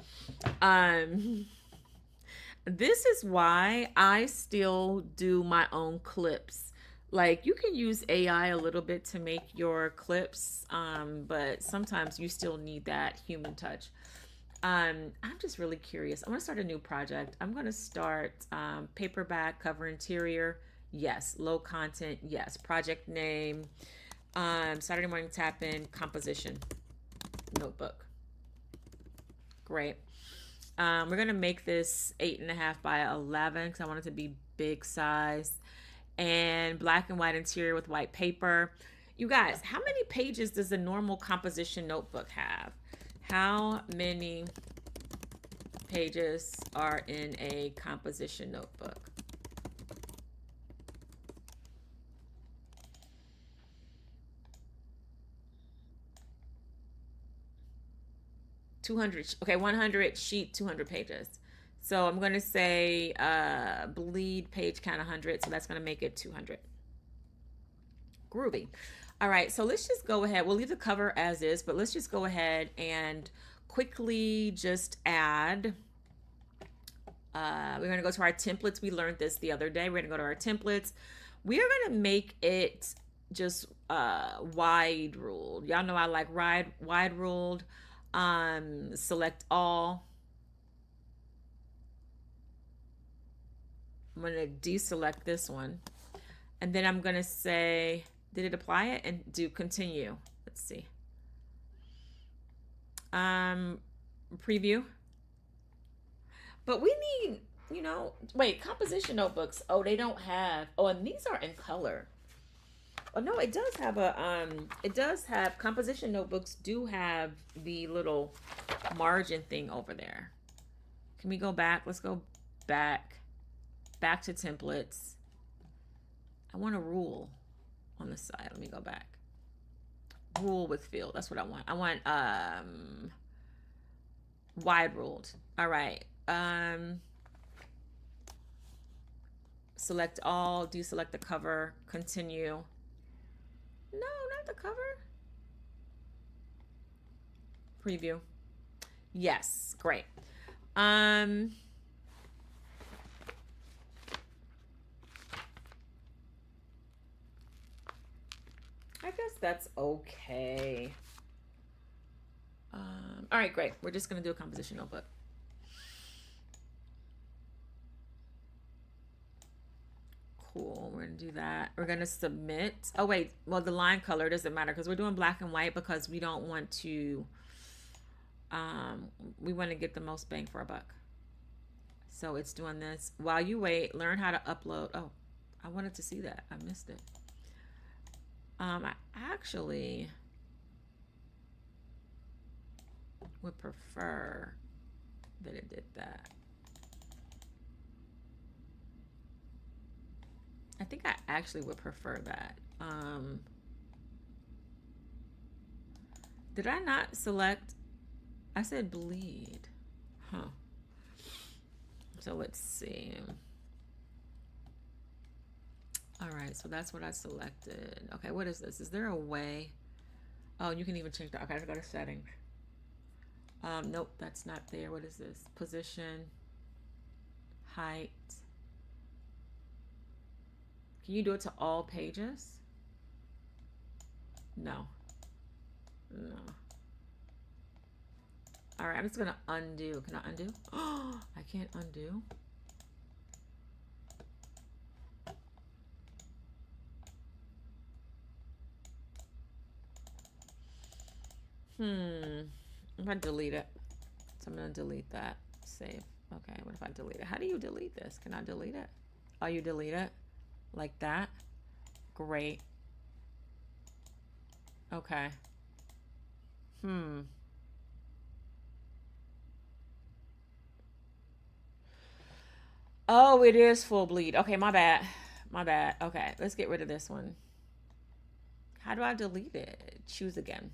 This is why I still do my own clips. Like, you can use AI a little bit to make your clips, but sometimes you still need that human touch. I'm just really curious. I'm going to start a new project. I'm going to start paperback cover interior. Yes. Low content. Yes. Project name. Saturday morning tap in composition notebook. Great. We're going to make this 8.5 by 11 because I want it to be big size, and black and white interior with white paper. You guys, how many pages does a normal composition notebook have? How many pages are in a composition notebook? 200. Okay, 100 sheet, 200 pages. So I'm going to say bleed page count 100. So that's going to make it 200. Groovy. All right, so let's just go ahead. We'll leave the cover as is, but let's just go ahead and quickly just add. We're going to go to our templates. We learned this the other day. We're going to go to our templates. We are going to make it just wide ruled. Y'all know I like wide ruled. Select all. I'm going to deselect this one. And then I'm going to say, did it apply it? And do continue. Let's see. Preview. But we need, you know, wait, composition notebooks. Oh, they don't have, oh, and these are in color. Oh, no, it does have a, it does have, composition notebooks do have the little margin thing over there. Can we go back? Let's go back to templates. I want a rule on the side. Let me go back. Rule with field. That's what I want. I want wide ruled. All right. Select all, deselect the cover, continue. No, not the cover. Preview. Yes, great. I guess that's okay. All right, great. We're just gonna do a composition notebook. Cool, we're gonna do that. We're gonna submit. Oh wait, well the line color doesn't matter because we're doing black and white because we don't want to, we want to get the most bang for our buck. So it's doing this. While you wait, learn how to upload. Oh, I wanted to see that. I missed it. I actually would prefer that it did that. I think I actually would prefer that. Did I not select? I said bleed. Huh. So let's see. All right, so that's what I selected. Okay, what is this? Is there a way? Oh, you can even change that. Okay, I go to settings. Nope, that's not there. What is this? Position, height. Can you do it to all pages? No. No. All right, I'm just gonna undo. Can I undo? Oh, I can't undo. If I delete it. So I'm gonna delete that. Save. Okay, what if I delete it? How do you delete this? Can I delete it? Oh, you delete it? Like that? Great. Okay. Oh, it is full bleed. Okay, my bad. My bad. Okay, let's get rid of this one. How do I delete it? Choose again.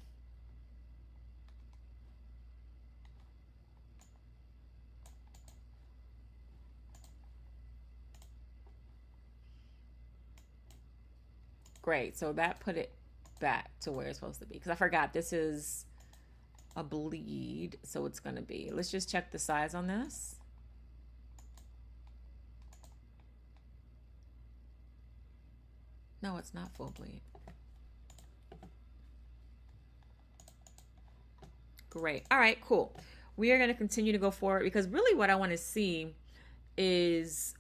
Great, so that put it back to where it's supposed to be. Because I forgot this is a bleed, so it's gonna be. Let's just check the size on this. No, it's not full bleed. Great. All right, cool. We are going to continue to go forward because really what I want to see is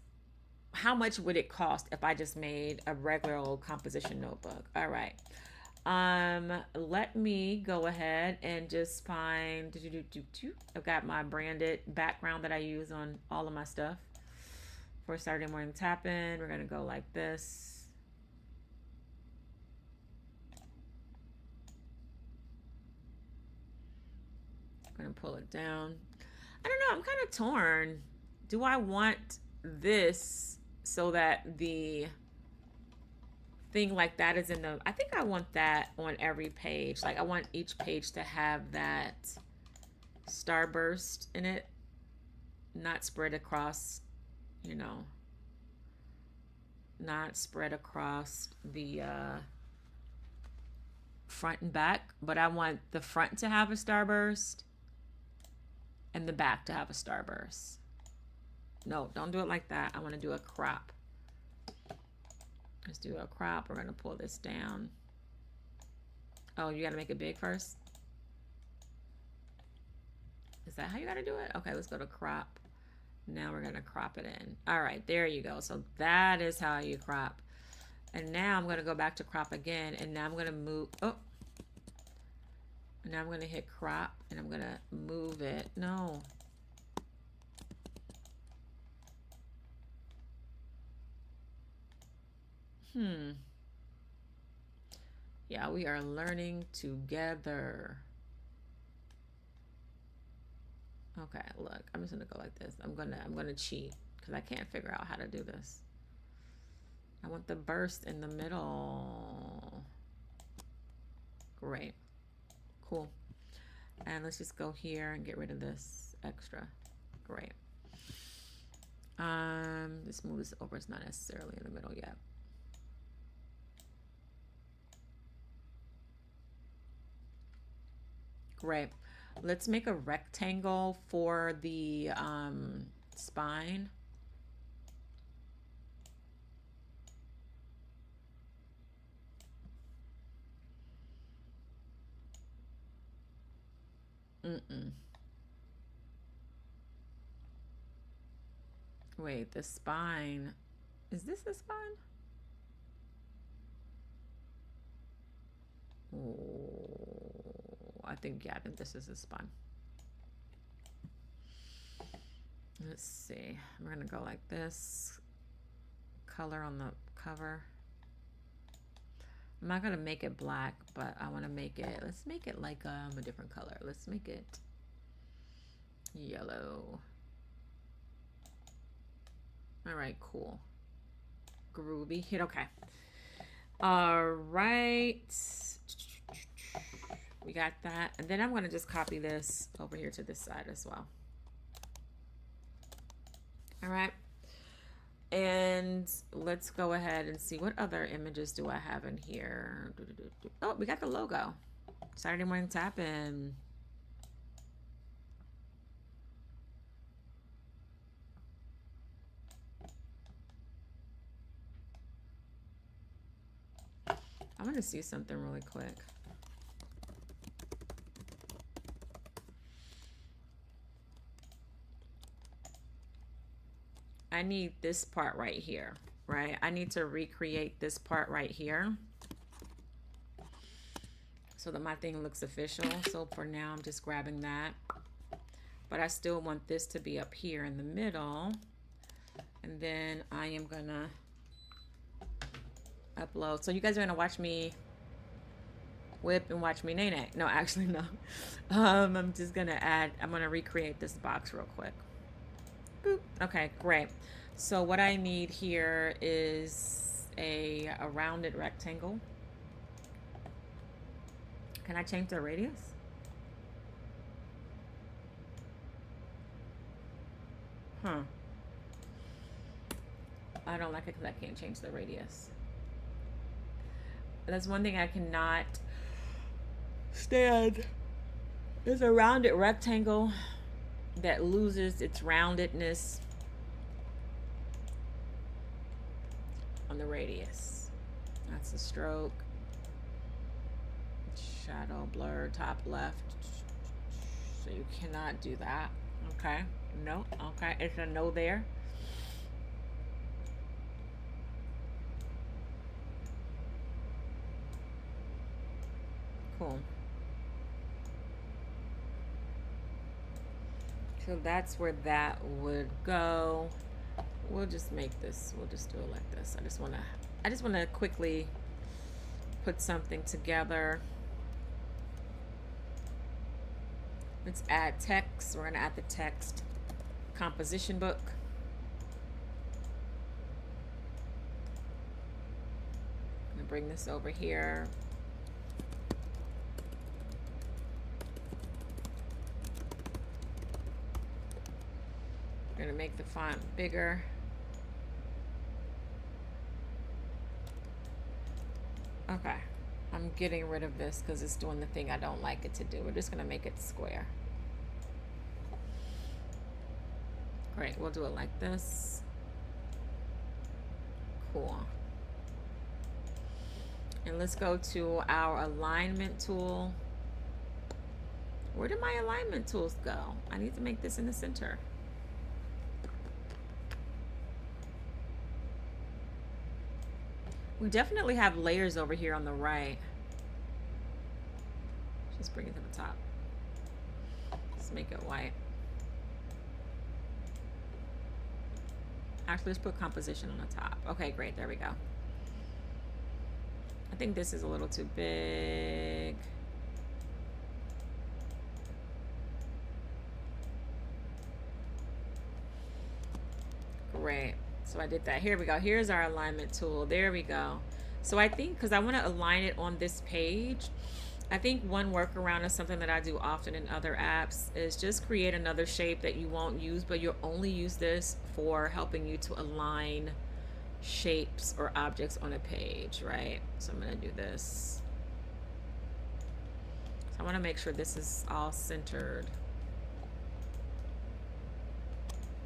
how much would it cost if I just made a regular old composition notebook. All right. Let me go ahead and just find, I've got my branded background that I use on all of my stuff for Saturday morning tap-in. We're going to go like this. I'm gonna pull it down. I don't know, I'm kind of torn. Do I want this so that the thing like that is in the, I think I want that on every page. Like I want each page to have that starburst in it, not spread across, you know, not spread across the front and back, but I want the front to have a starburst and the back to have a starburst. No, don't do it like that. I want to do a crop. Let's do a crop. We're going to pull this down. Oh, you got to make it big first? Is that how you got to do it? Okay, let's go to crop. Now we're going to crop it in. All right, there you go. So that is how you crop. And now I'm going to go back to crop again. And now I'm going to move. Oh. And now I'm going to hit crop. And I'm going to move it. No. Yeah, we are learning together. Okay, look, I'm just gonna go like this. I'm gonna cheat because I can't figure out how to do this. I want the burst in the middle. Great, cool. And let's just go here and get rid of this extra. Great. Let's move this over. It's not necessarily in the middle yet. Great. Let's make a rectangle for the spine. Wait, the spine. Is this the spine? Oh, I think this is the spine. Let's see. We're gonna go like this. Color on the cover. I'm not gonna make it black, but I want to make it. Let's make it like a different color. Let's make it yellow. All right, cool. Groovy. Hit okay. All right. We got that. And then I'm going to just copy this over here to this side as well. All right. And let's go ahead and see what other images do I have in here. Oh, we got the logo. Saturday Morning Tap-In. I want to see something really quick. I need this part right here, right? I need to recreate this part right here so that my thing looks official. So for now, I'm just grabbing that. But I still want this to be up here in the middle. And then I am gonna upload. So you guys are gonna watch me whip and watch me nay-nay. No, actually no. I'm just gonna I'm gonna recreate this box real quick. Boop. Okay, great. So what I need here is a rounded rectangle. Can I change the radius? Huh. I don't like it because I can't change the radius. That's one thing I cannot stand. There's a rounded rectangle that loses its roundedness on the radius. That's the stroke. Shadow, blur, top left. So you cannot do that. Okay. No. Okay. It's a no there. Cool. So that's where that would go. We'll just make this, we'll just do it like this. I just wanna quickly put something together. Let's add text. We're gonna add the text composition book. I'm gonna bring this over here. We're gonna make the font bigger. Okay, I'm getting rid of this because it's doing the thing I don't like it to do. We're just gonna make it square. Great, we'll do it like this. Cool. And let's go to our alignment tool. Where did my alignment tools go? I need to make this in the center. We definitely have layers over here on the right. Just bring it to the top. Let's make it white. Actually, let's put composition on the top. Okay, great. There we go. I think this is a little too big. Great. So I did that. Here we go. Here's our alignment tool. There we go. So I think, because I want to align it on this page, I think one workaround is something that I do often in other apps is just create another shape that you won't use, but you'll only use this for helping you to align shapes or objects on a page, right? So I'm going to do this. So I want to make sure this is all centered.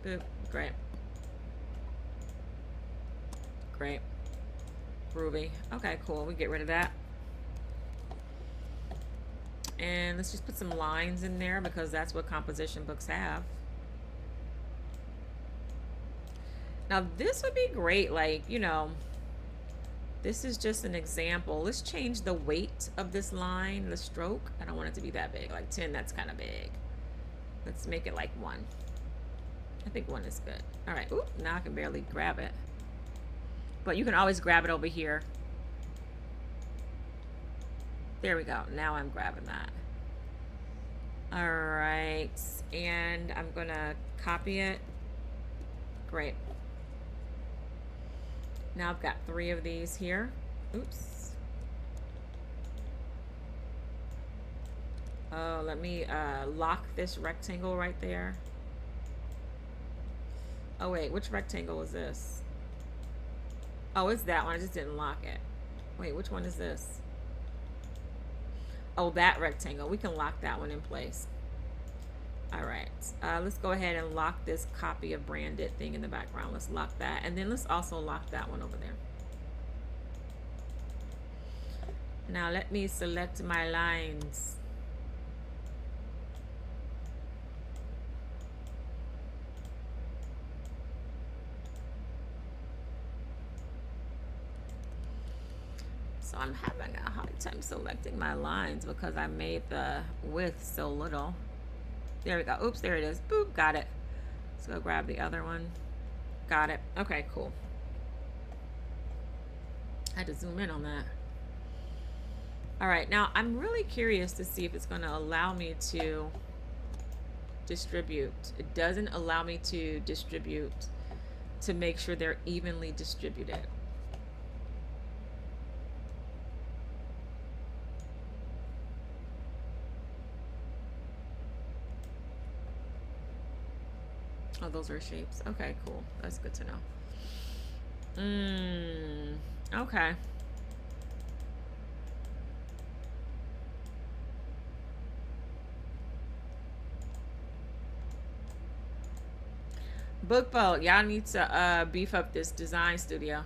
Boop. Great. Great. Groovy. Okay, cool. We get rid of that. And let's just put some lines in there because that's what composition books have. Now this would be great, like, you know, this is just an example. Let's change the weight of this line, the stroke. I don't want it to be that big, like 10, that's kind of big. Let's make it like 1. I think 1 is good. All right, oop, now I can barely grab it. But you can always grab it over here. There we go. Now I'm grabbing that. All right. And I'm going to copy it. Great. Now I've got 3 of these here. Oops. Oh, let me lock this rectangle right there. Oh, wait. Which rectangle is this? Oh, it's that one. I just didn't lock it. Wait, which one is this? Oh, that rectangle. We can lock that one in place. All right. Let's go ahead and lock this copy of branded thing in the background. Let's lock that. And then let's also lock that one over there. Now let me select my lines. So I'm having a hard time selecting my lines because I made the width so little. There we go. Oops, there it is. Boop, got it. Let's go grab the other one. Got it. Okay, cool. I had to zoom in on that. All right, now I'm really curious to see if it's going to allow me to distribute. It doesn't allow me to distribute to make sure they're evenly distributed. Oh, those are shapes. Okay, cool. That's good to know. Okay. Book Boat, y'all need to beef up this design studio.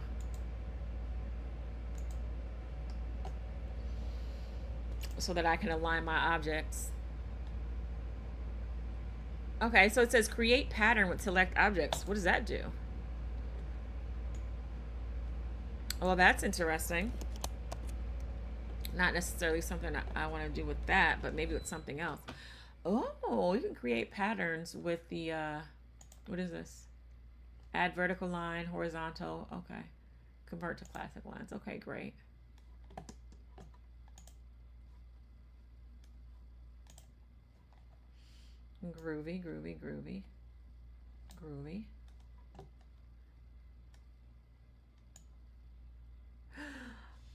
So that I can align my objects. Okay, so it says create pattern with select objects. What does that do? Well, that's interesting. Not necessarily something I want to do with that, but maybe with something else. Oh, you can create patterns with the, what is this? Add vertical line, horizontal. Okay. Convert to classic lines. Okay, great. Groovy, groovy, groovy. groovy.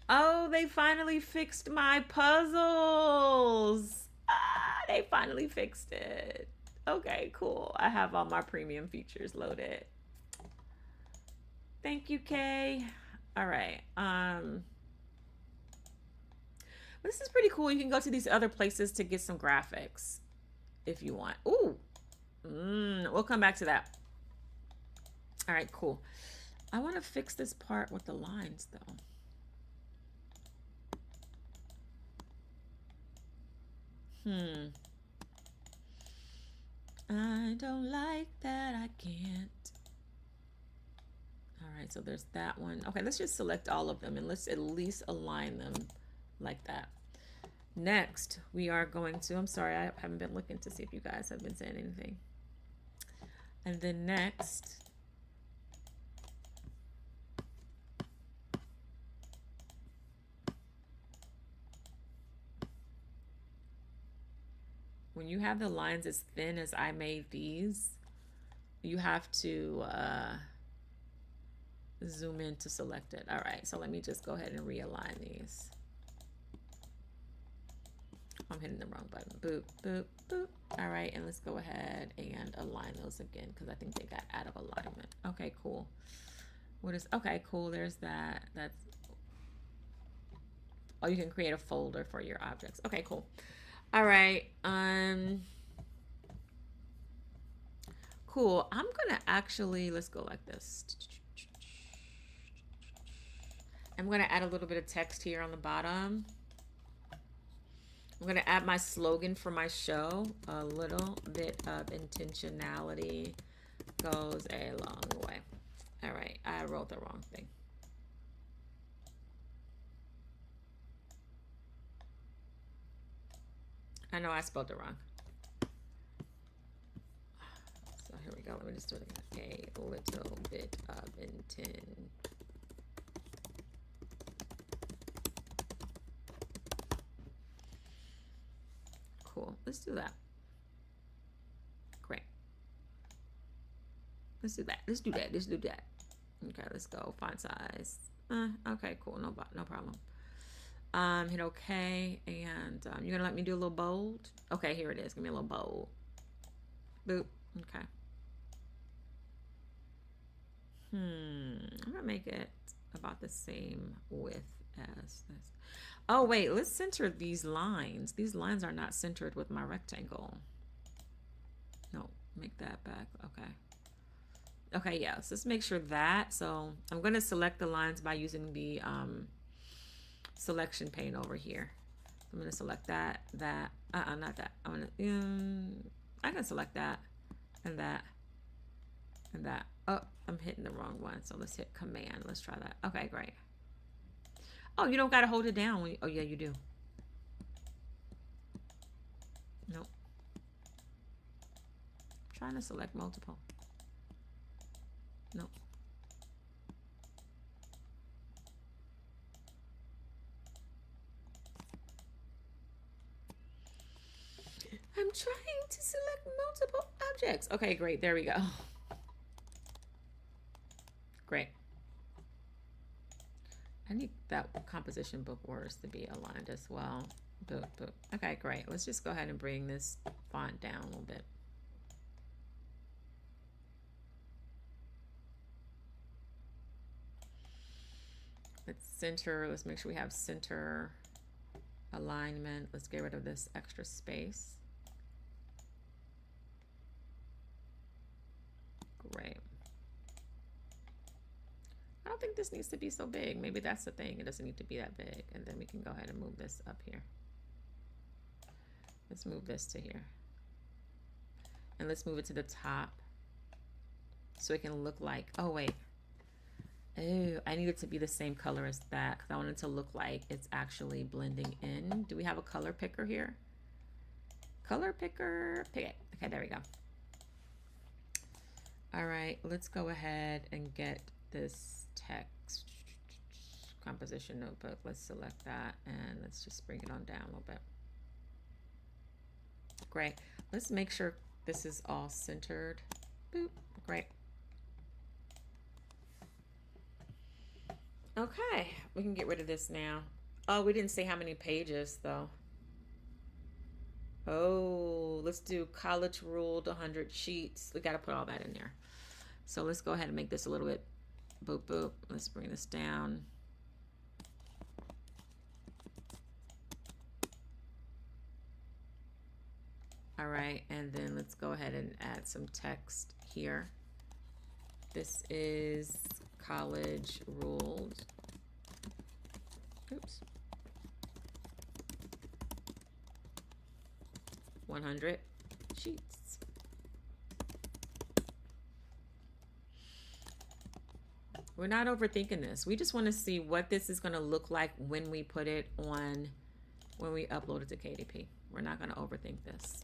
Oh, they finally fixed my puzzles. Ah, they finally fixed it. Okay, cool. I have all my premium features loaded. Thank you, Kay. All right. This is pretty cool. You can go to these other places to get some graphics if you want. Ooh. We'll come back to that. All right, cool. I want to fix this part with the lines, though. I don't like that I can't. All right, so there's that one. Okay, let's just select all of them and let's at least align them like that. Next, we are going to, I'm sorry, I haven't been looking to see if you guys have been saying anything. And then next, when you have the lines as thin as I made these, you have to zoom in to select it. All right, so let me just go ahead and realign these. I'm hitting the wrong button. Boop, boop, boop. All right, and let's go ahead and align those again because I think they got out of alignment. Okay, cool. What is, okay, cool, there's that. That's, oh, you can create a folder for your objects. Okay, cool. All right, cool. I'm gonna actually, let's go like this. I'm gonna add a little bit of text here on the bottom. I'm gonna add my slogan for my show. A little bit of intentionality goes a long way. All right, I wrote the wrong thing. I know I spelled it wrong. So here we go. Let me just do it again. A little bit of intent. Cool. Let's do that. Great. Let's do that. Let's do that. Let's do that. Okay, let's go. Font size. Okay, cool. No problem. Hit OK, and you're gonna let me do a little bold. Okay, here it is. Give me a little bold. Boop. Okay. I'm gonna make it about the same width as this. Oh wait, let's center these lines. These lines are not centered with my rectangle. No, make that back. Okay. Okay, yeah, so let's make sure that. So I'm gonna select the lines by using the selection pane over here. I'm gonna select that, not that. I'm gonna, I can select that, and that, and that. Oh, I'm hitting the wrong one. So let's hit Command. Let's try that. Okay, great. Oh, you don't gotta hold it down when you, oh yeah, you do. Nope. I'm trying to select multiple. Nope. I'm trying to select multiple objects. Okay, great. There we go. Great. I need that composition book words to be aligned as well. Boop, boop. Okay, great. Let's just go ahead and bring this font down a little bit. Let's center. Let's make sure we have center alignment. Let's get rid of this extra space. Great. I don't think this needs to be so big. Maybe that's the thing. It doesn't need to be that big. And then we can go ahead and move this up here. Let's move this to here. And let's move it to the top. So it can look like, oh wait. Oh, I need it to be the same color as that because I want it to look like it's actually blending in. Do we have a color picker here? Color picker, pick it. Okay, there we go. All right, let's go ahead and get this text composition notebook. Let's select that and let's just bring it on down a little bit. Great. Let's make sure this is all centered. Boop. Great. Okay, we can get rid of this now. Oh, we didn't say how many pages though. Oh, let's do college ruled 100 sheets. We got to put all that in there. So let's go ahead and make this a little bit boop boop. Let's bring this down. All right, and then let's go ahead and add some text here. This is college ruled. Oops. 100 sheets. We're not overthinking this. We just want to see what this is going to look like when we put it on, when we upload it to KDP. We're not going to overthink this.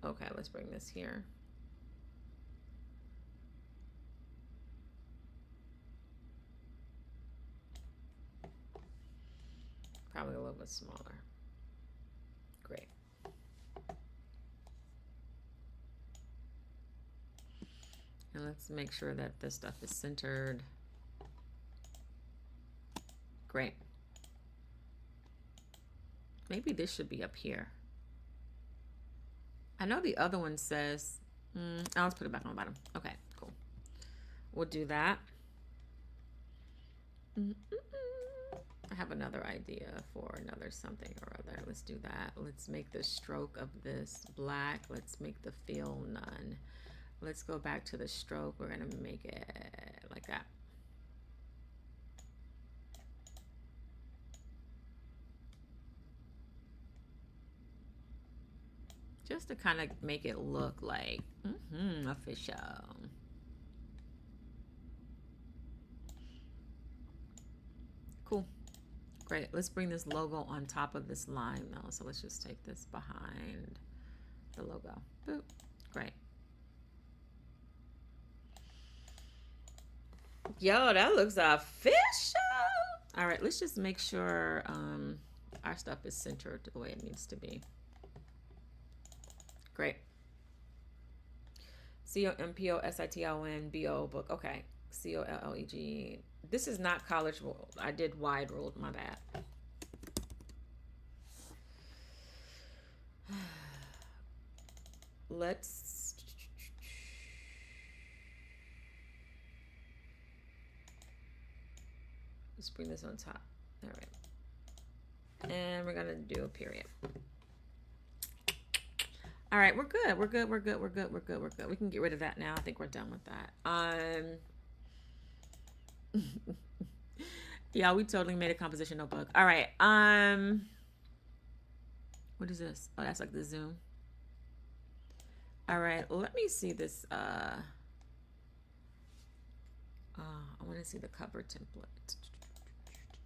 Okay, let's bring this here. Probably a little bit smaller. Great. And let's make sure that this stuff is centered. Great. Maybe this should be up here. I know the other one says, I'll just put it back on the bottom. Okay, cool. We'll do that. I have another idea for another something or other. Let's do that. Let's make the stroke of this black. Let's make the fill none. Let's go back to the stroke. We're going to make it like that. Just to kind of make it look like official. Cool. Great. Let's bring this logo on top of this line though. So let's just take this behind the logo. Boop. Great. Yo, that looks official. All right, let's just make sure our stuff is centered the way it needs to be. Great. COMPOSITLNBO book. Okay. COLLEG. This is not college ruled. I did wide ruled. My bad. Let's bring this on top. All right. And we're going to do a period. All right, we're good. We're good. We're good. We're good. We're good. We're good. We can get rid of that now. I think we're done with that. Yeah, we totally made a composition notebook. All right. What is this? Oh, that's like the zoom. All right, let me see this. I want to see the cover template.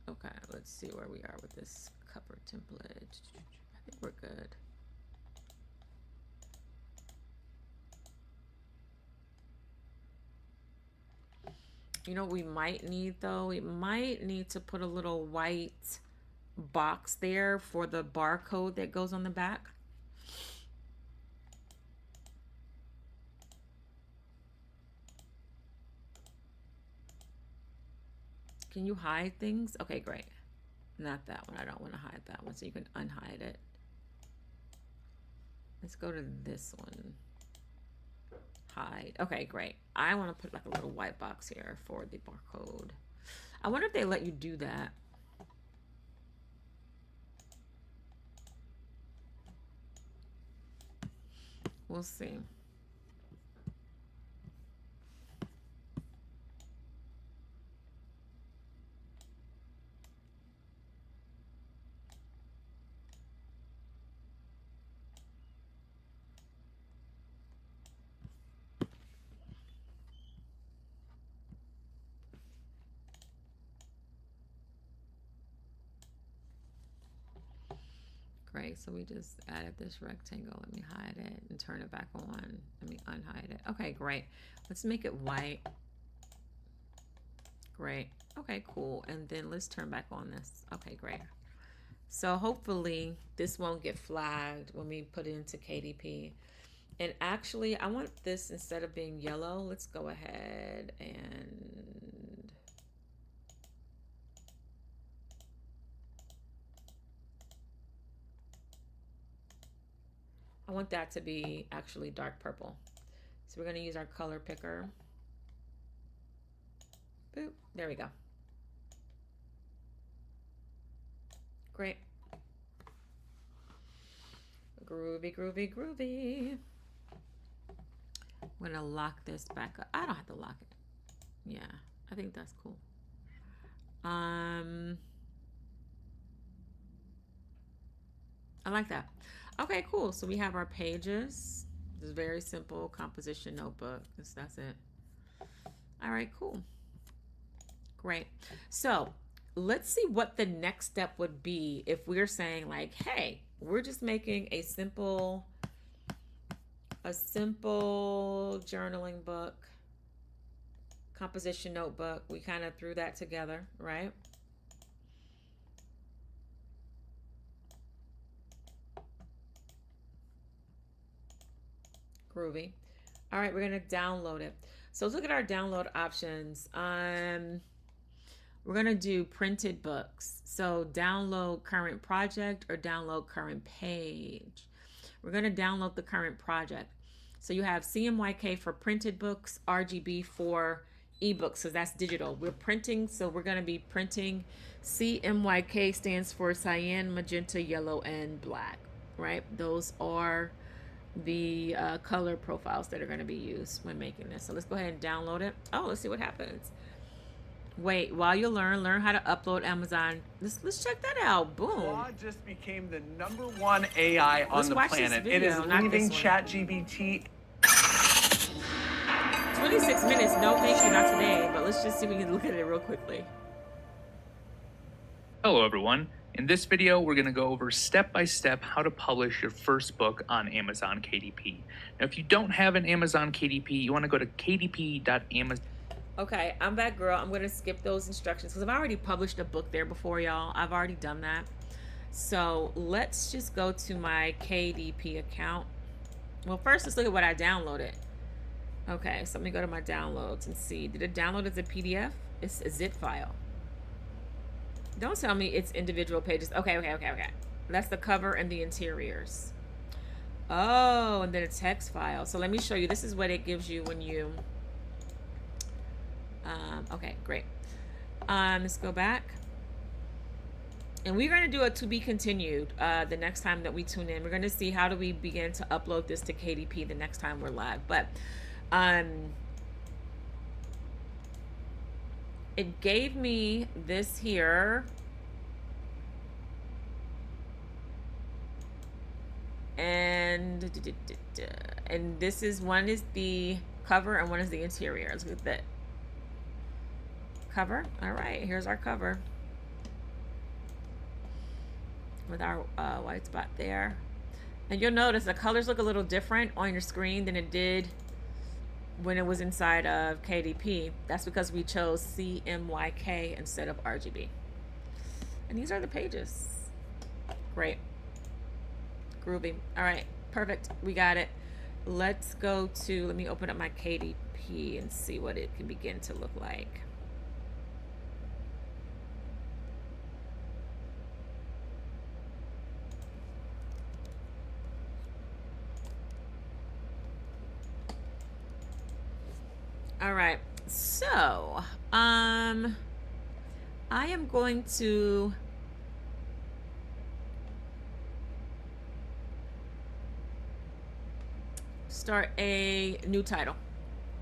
Okay, let's see where we are with this cover template. I think we're good. You know what we might need though? We might need to put a little white box there for the barcode that goes on the back. Can you hide things? Okay, great. Not that one. I don't want to hide that one, so you can unhide it. Let's go to this one. Hide. Okay, great. I want to put like a little white box here for the barcode. I wonder if they let you do that. We'll see. Great, so we just added this rectangle. Let me hide it and turn it back on. Let me unhide it. Okay, great. Let's make it white. Great. Okay, cool. And then let's turn back on this. Okay, great. So hopefully this won't get flagged when we put it into KDP. And actually, I want this, instead of being yellow, let's go ahead and I want that to be actually dark purple. So we're going to use our color picker. Boop. There we go. Great. Groovy, groovy, groovy. I'm going to lock this back up. I don't have to lock it. Yeah, I think that's cool. I like that. Okay, cool. So we have our pages. This is very simple composition notebook. That's it. All right, cool. Great. So let's see what the next step would be if we're saying like, hey, we're just making a simple journaling book, composition notebook. We kind of threw that together, right? Groovy. All right, we're going to download it. So let's look at our download options. We're going to do printed books. So download current project or download current page. We're going to download the current project. So you have CMYK for printed books, RGB for ebooks, so that's digital. We're printing, so we're going to be printing. CMYK stands for cyan, magenta, yellow, and black, right? Those are the color profiles that are going to be used when making this. So let's go ahead and download it. Oh, let's see what happens. Wait, while you learn how to upload Amazon. Let's check that out. Boom. Claude just became the #1 AI on the planet. It is leaving ChatGPT. 26 minutes. No, thank you, not today. But let's just see if we can look at it real quickly. Hello everyone. In this video, we're going to go over step-by-step how to publish your first book on Amazon KDP. Now, if you don't have an Amazon KDP, you want to go to kdp.amazon. Okay, I'm back, girl. I'm going to skip those instructions because I've already published a book there before, y'all. I've already done that. So let's just go to my KDP account. Well, first, let's look at what I downloaded. Okay, so let me go to my downloads and see. Did it download as a PDF? It's a zip file. Don't tell me it's individual pages. Okay. That's the cover and the interiors. Oh, and then a text file. So let me show you. This is what it gives you when you... okay, great. Let's go back. And we're going to do a to be continued the next time that we tune in. We're going to see how do we begin to upload this to KDP the next time we're live. But it gave me this here. And this is, one is the cover and one is the interior. Let's look at that. Cover. All right, here's our cover with our white spot there. And you'll notice the colors look a little different on your screen than it did when it was inside of KDP. That's because we chose CMYK instead of RGB. And these are the pages. Great. Groovy. All right, perfect. We got it. Let's go to, let me open up my KDP and see what it can begin to look like. All right, so I am going to start a new title,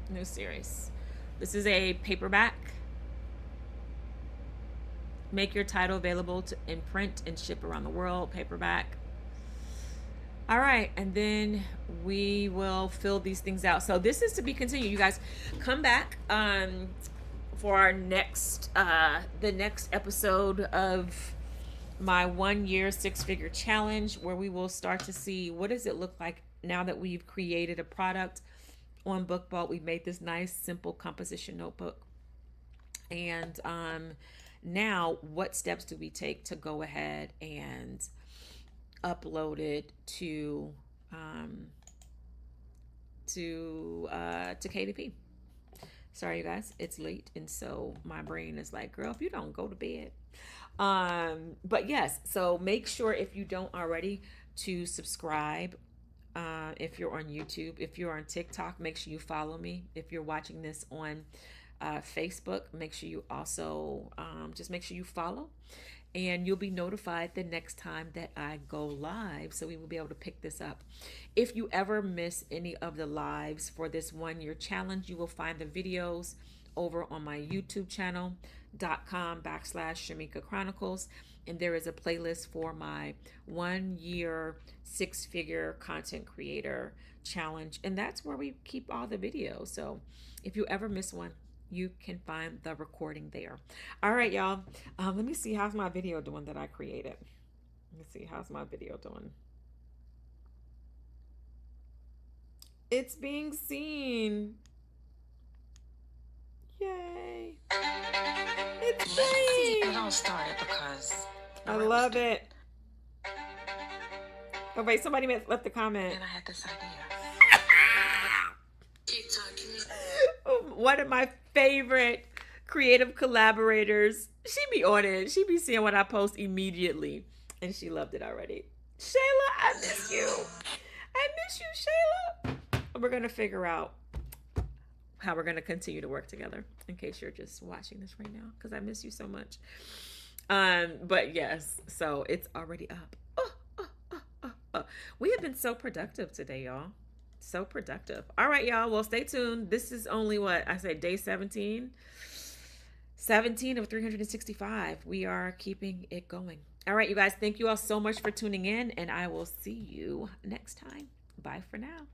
new series. This is a paperback. Make your title available in print and ship around the world, paperback. All right, and then we will fill these things out. So this is to be continued. You guys come back for our next, the next episode of my 1 year 6-figure challenge, where we will start to see what does it look like now that we've created a product on BookVault. We've made this nice, simple composition notebook. And Now, what steps do we take to go ahead and upload it to KDP? Sorry, you guys, it's late, and so my brain is like, girl, if you don't go to bed. But yes, so make sure, if you don't already, to subscribe. If you're on YouTube, if you're on TikTok, make sure you follow me. If you're watching this on Facebook, make sure you also just make sure you follow, and you'll be notified the next time that I go live, so we will be able to pick this up. If you ever miss any of the lives for this 1-year challenge, you will find the videos over on my YouTube channel.com/Shamika Chronicles, and there is a playlist for my 1-year 6-figure content creator challenge, and that's where we keep all the videos. So if you ever miss one, you can find the recording there. All right, y'all. Let me see, how's my video doing that I created. Let me see, how's my video doing. It's being seen. Yay. It's See, seen. it all started because I love it. Oh, wait, somebody left a comment. and I had this idea. One of my favorite creative collaborators. She be on it. She be seeing what I post immediately, and she loved it already. Shayla, I miss you. I miss you, Shayla. We're gonna figure out how we're gonna continue to work together. In case you're just watching this right now, because I miss you so much. But yes, so it's already up. We have been so productive today, y'all. So productive. All right, y'all. Well, stay tuned. This is only what I said, day 17 of 365. We are keeping it going. All right, you guys. Thank you all so much for tuning in, and I will see you next time. Bye for now.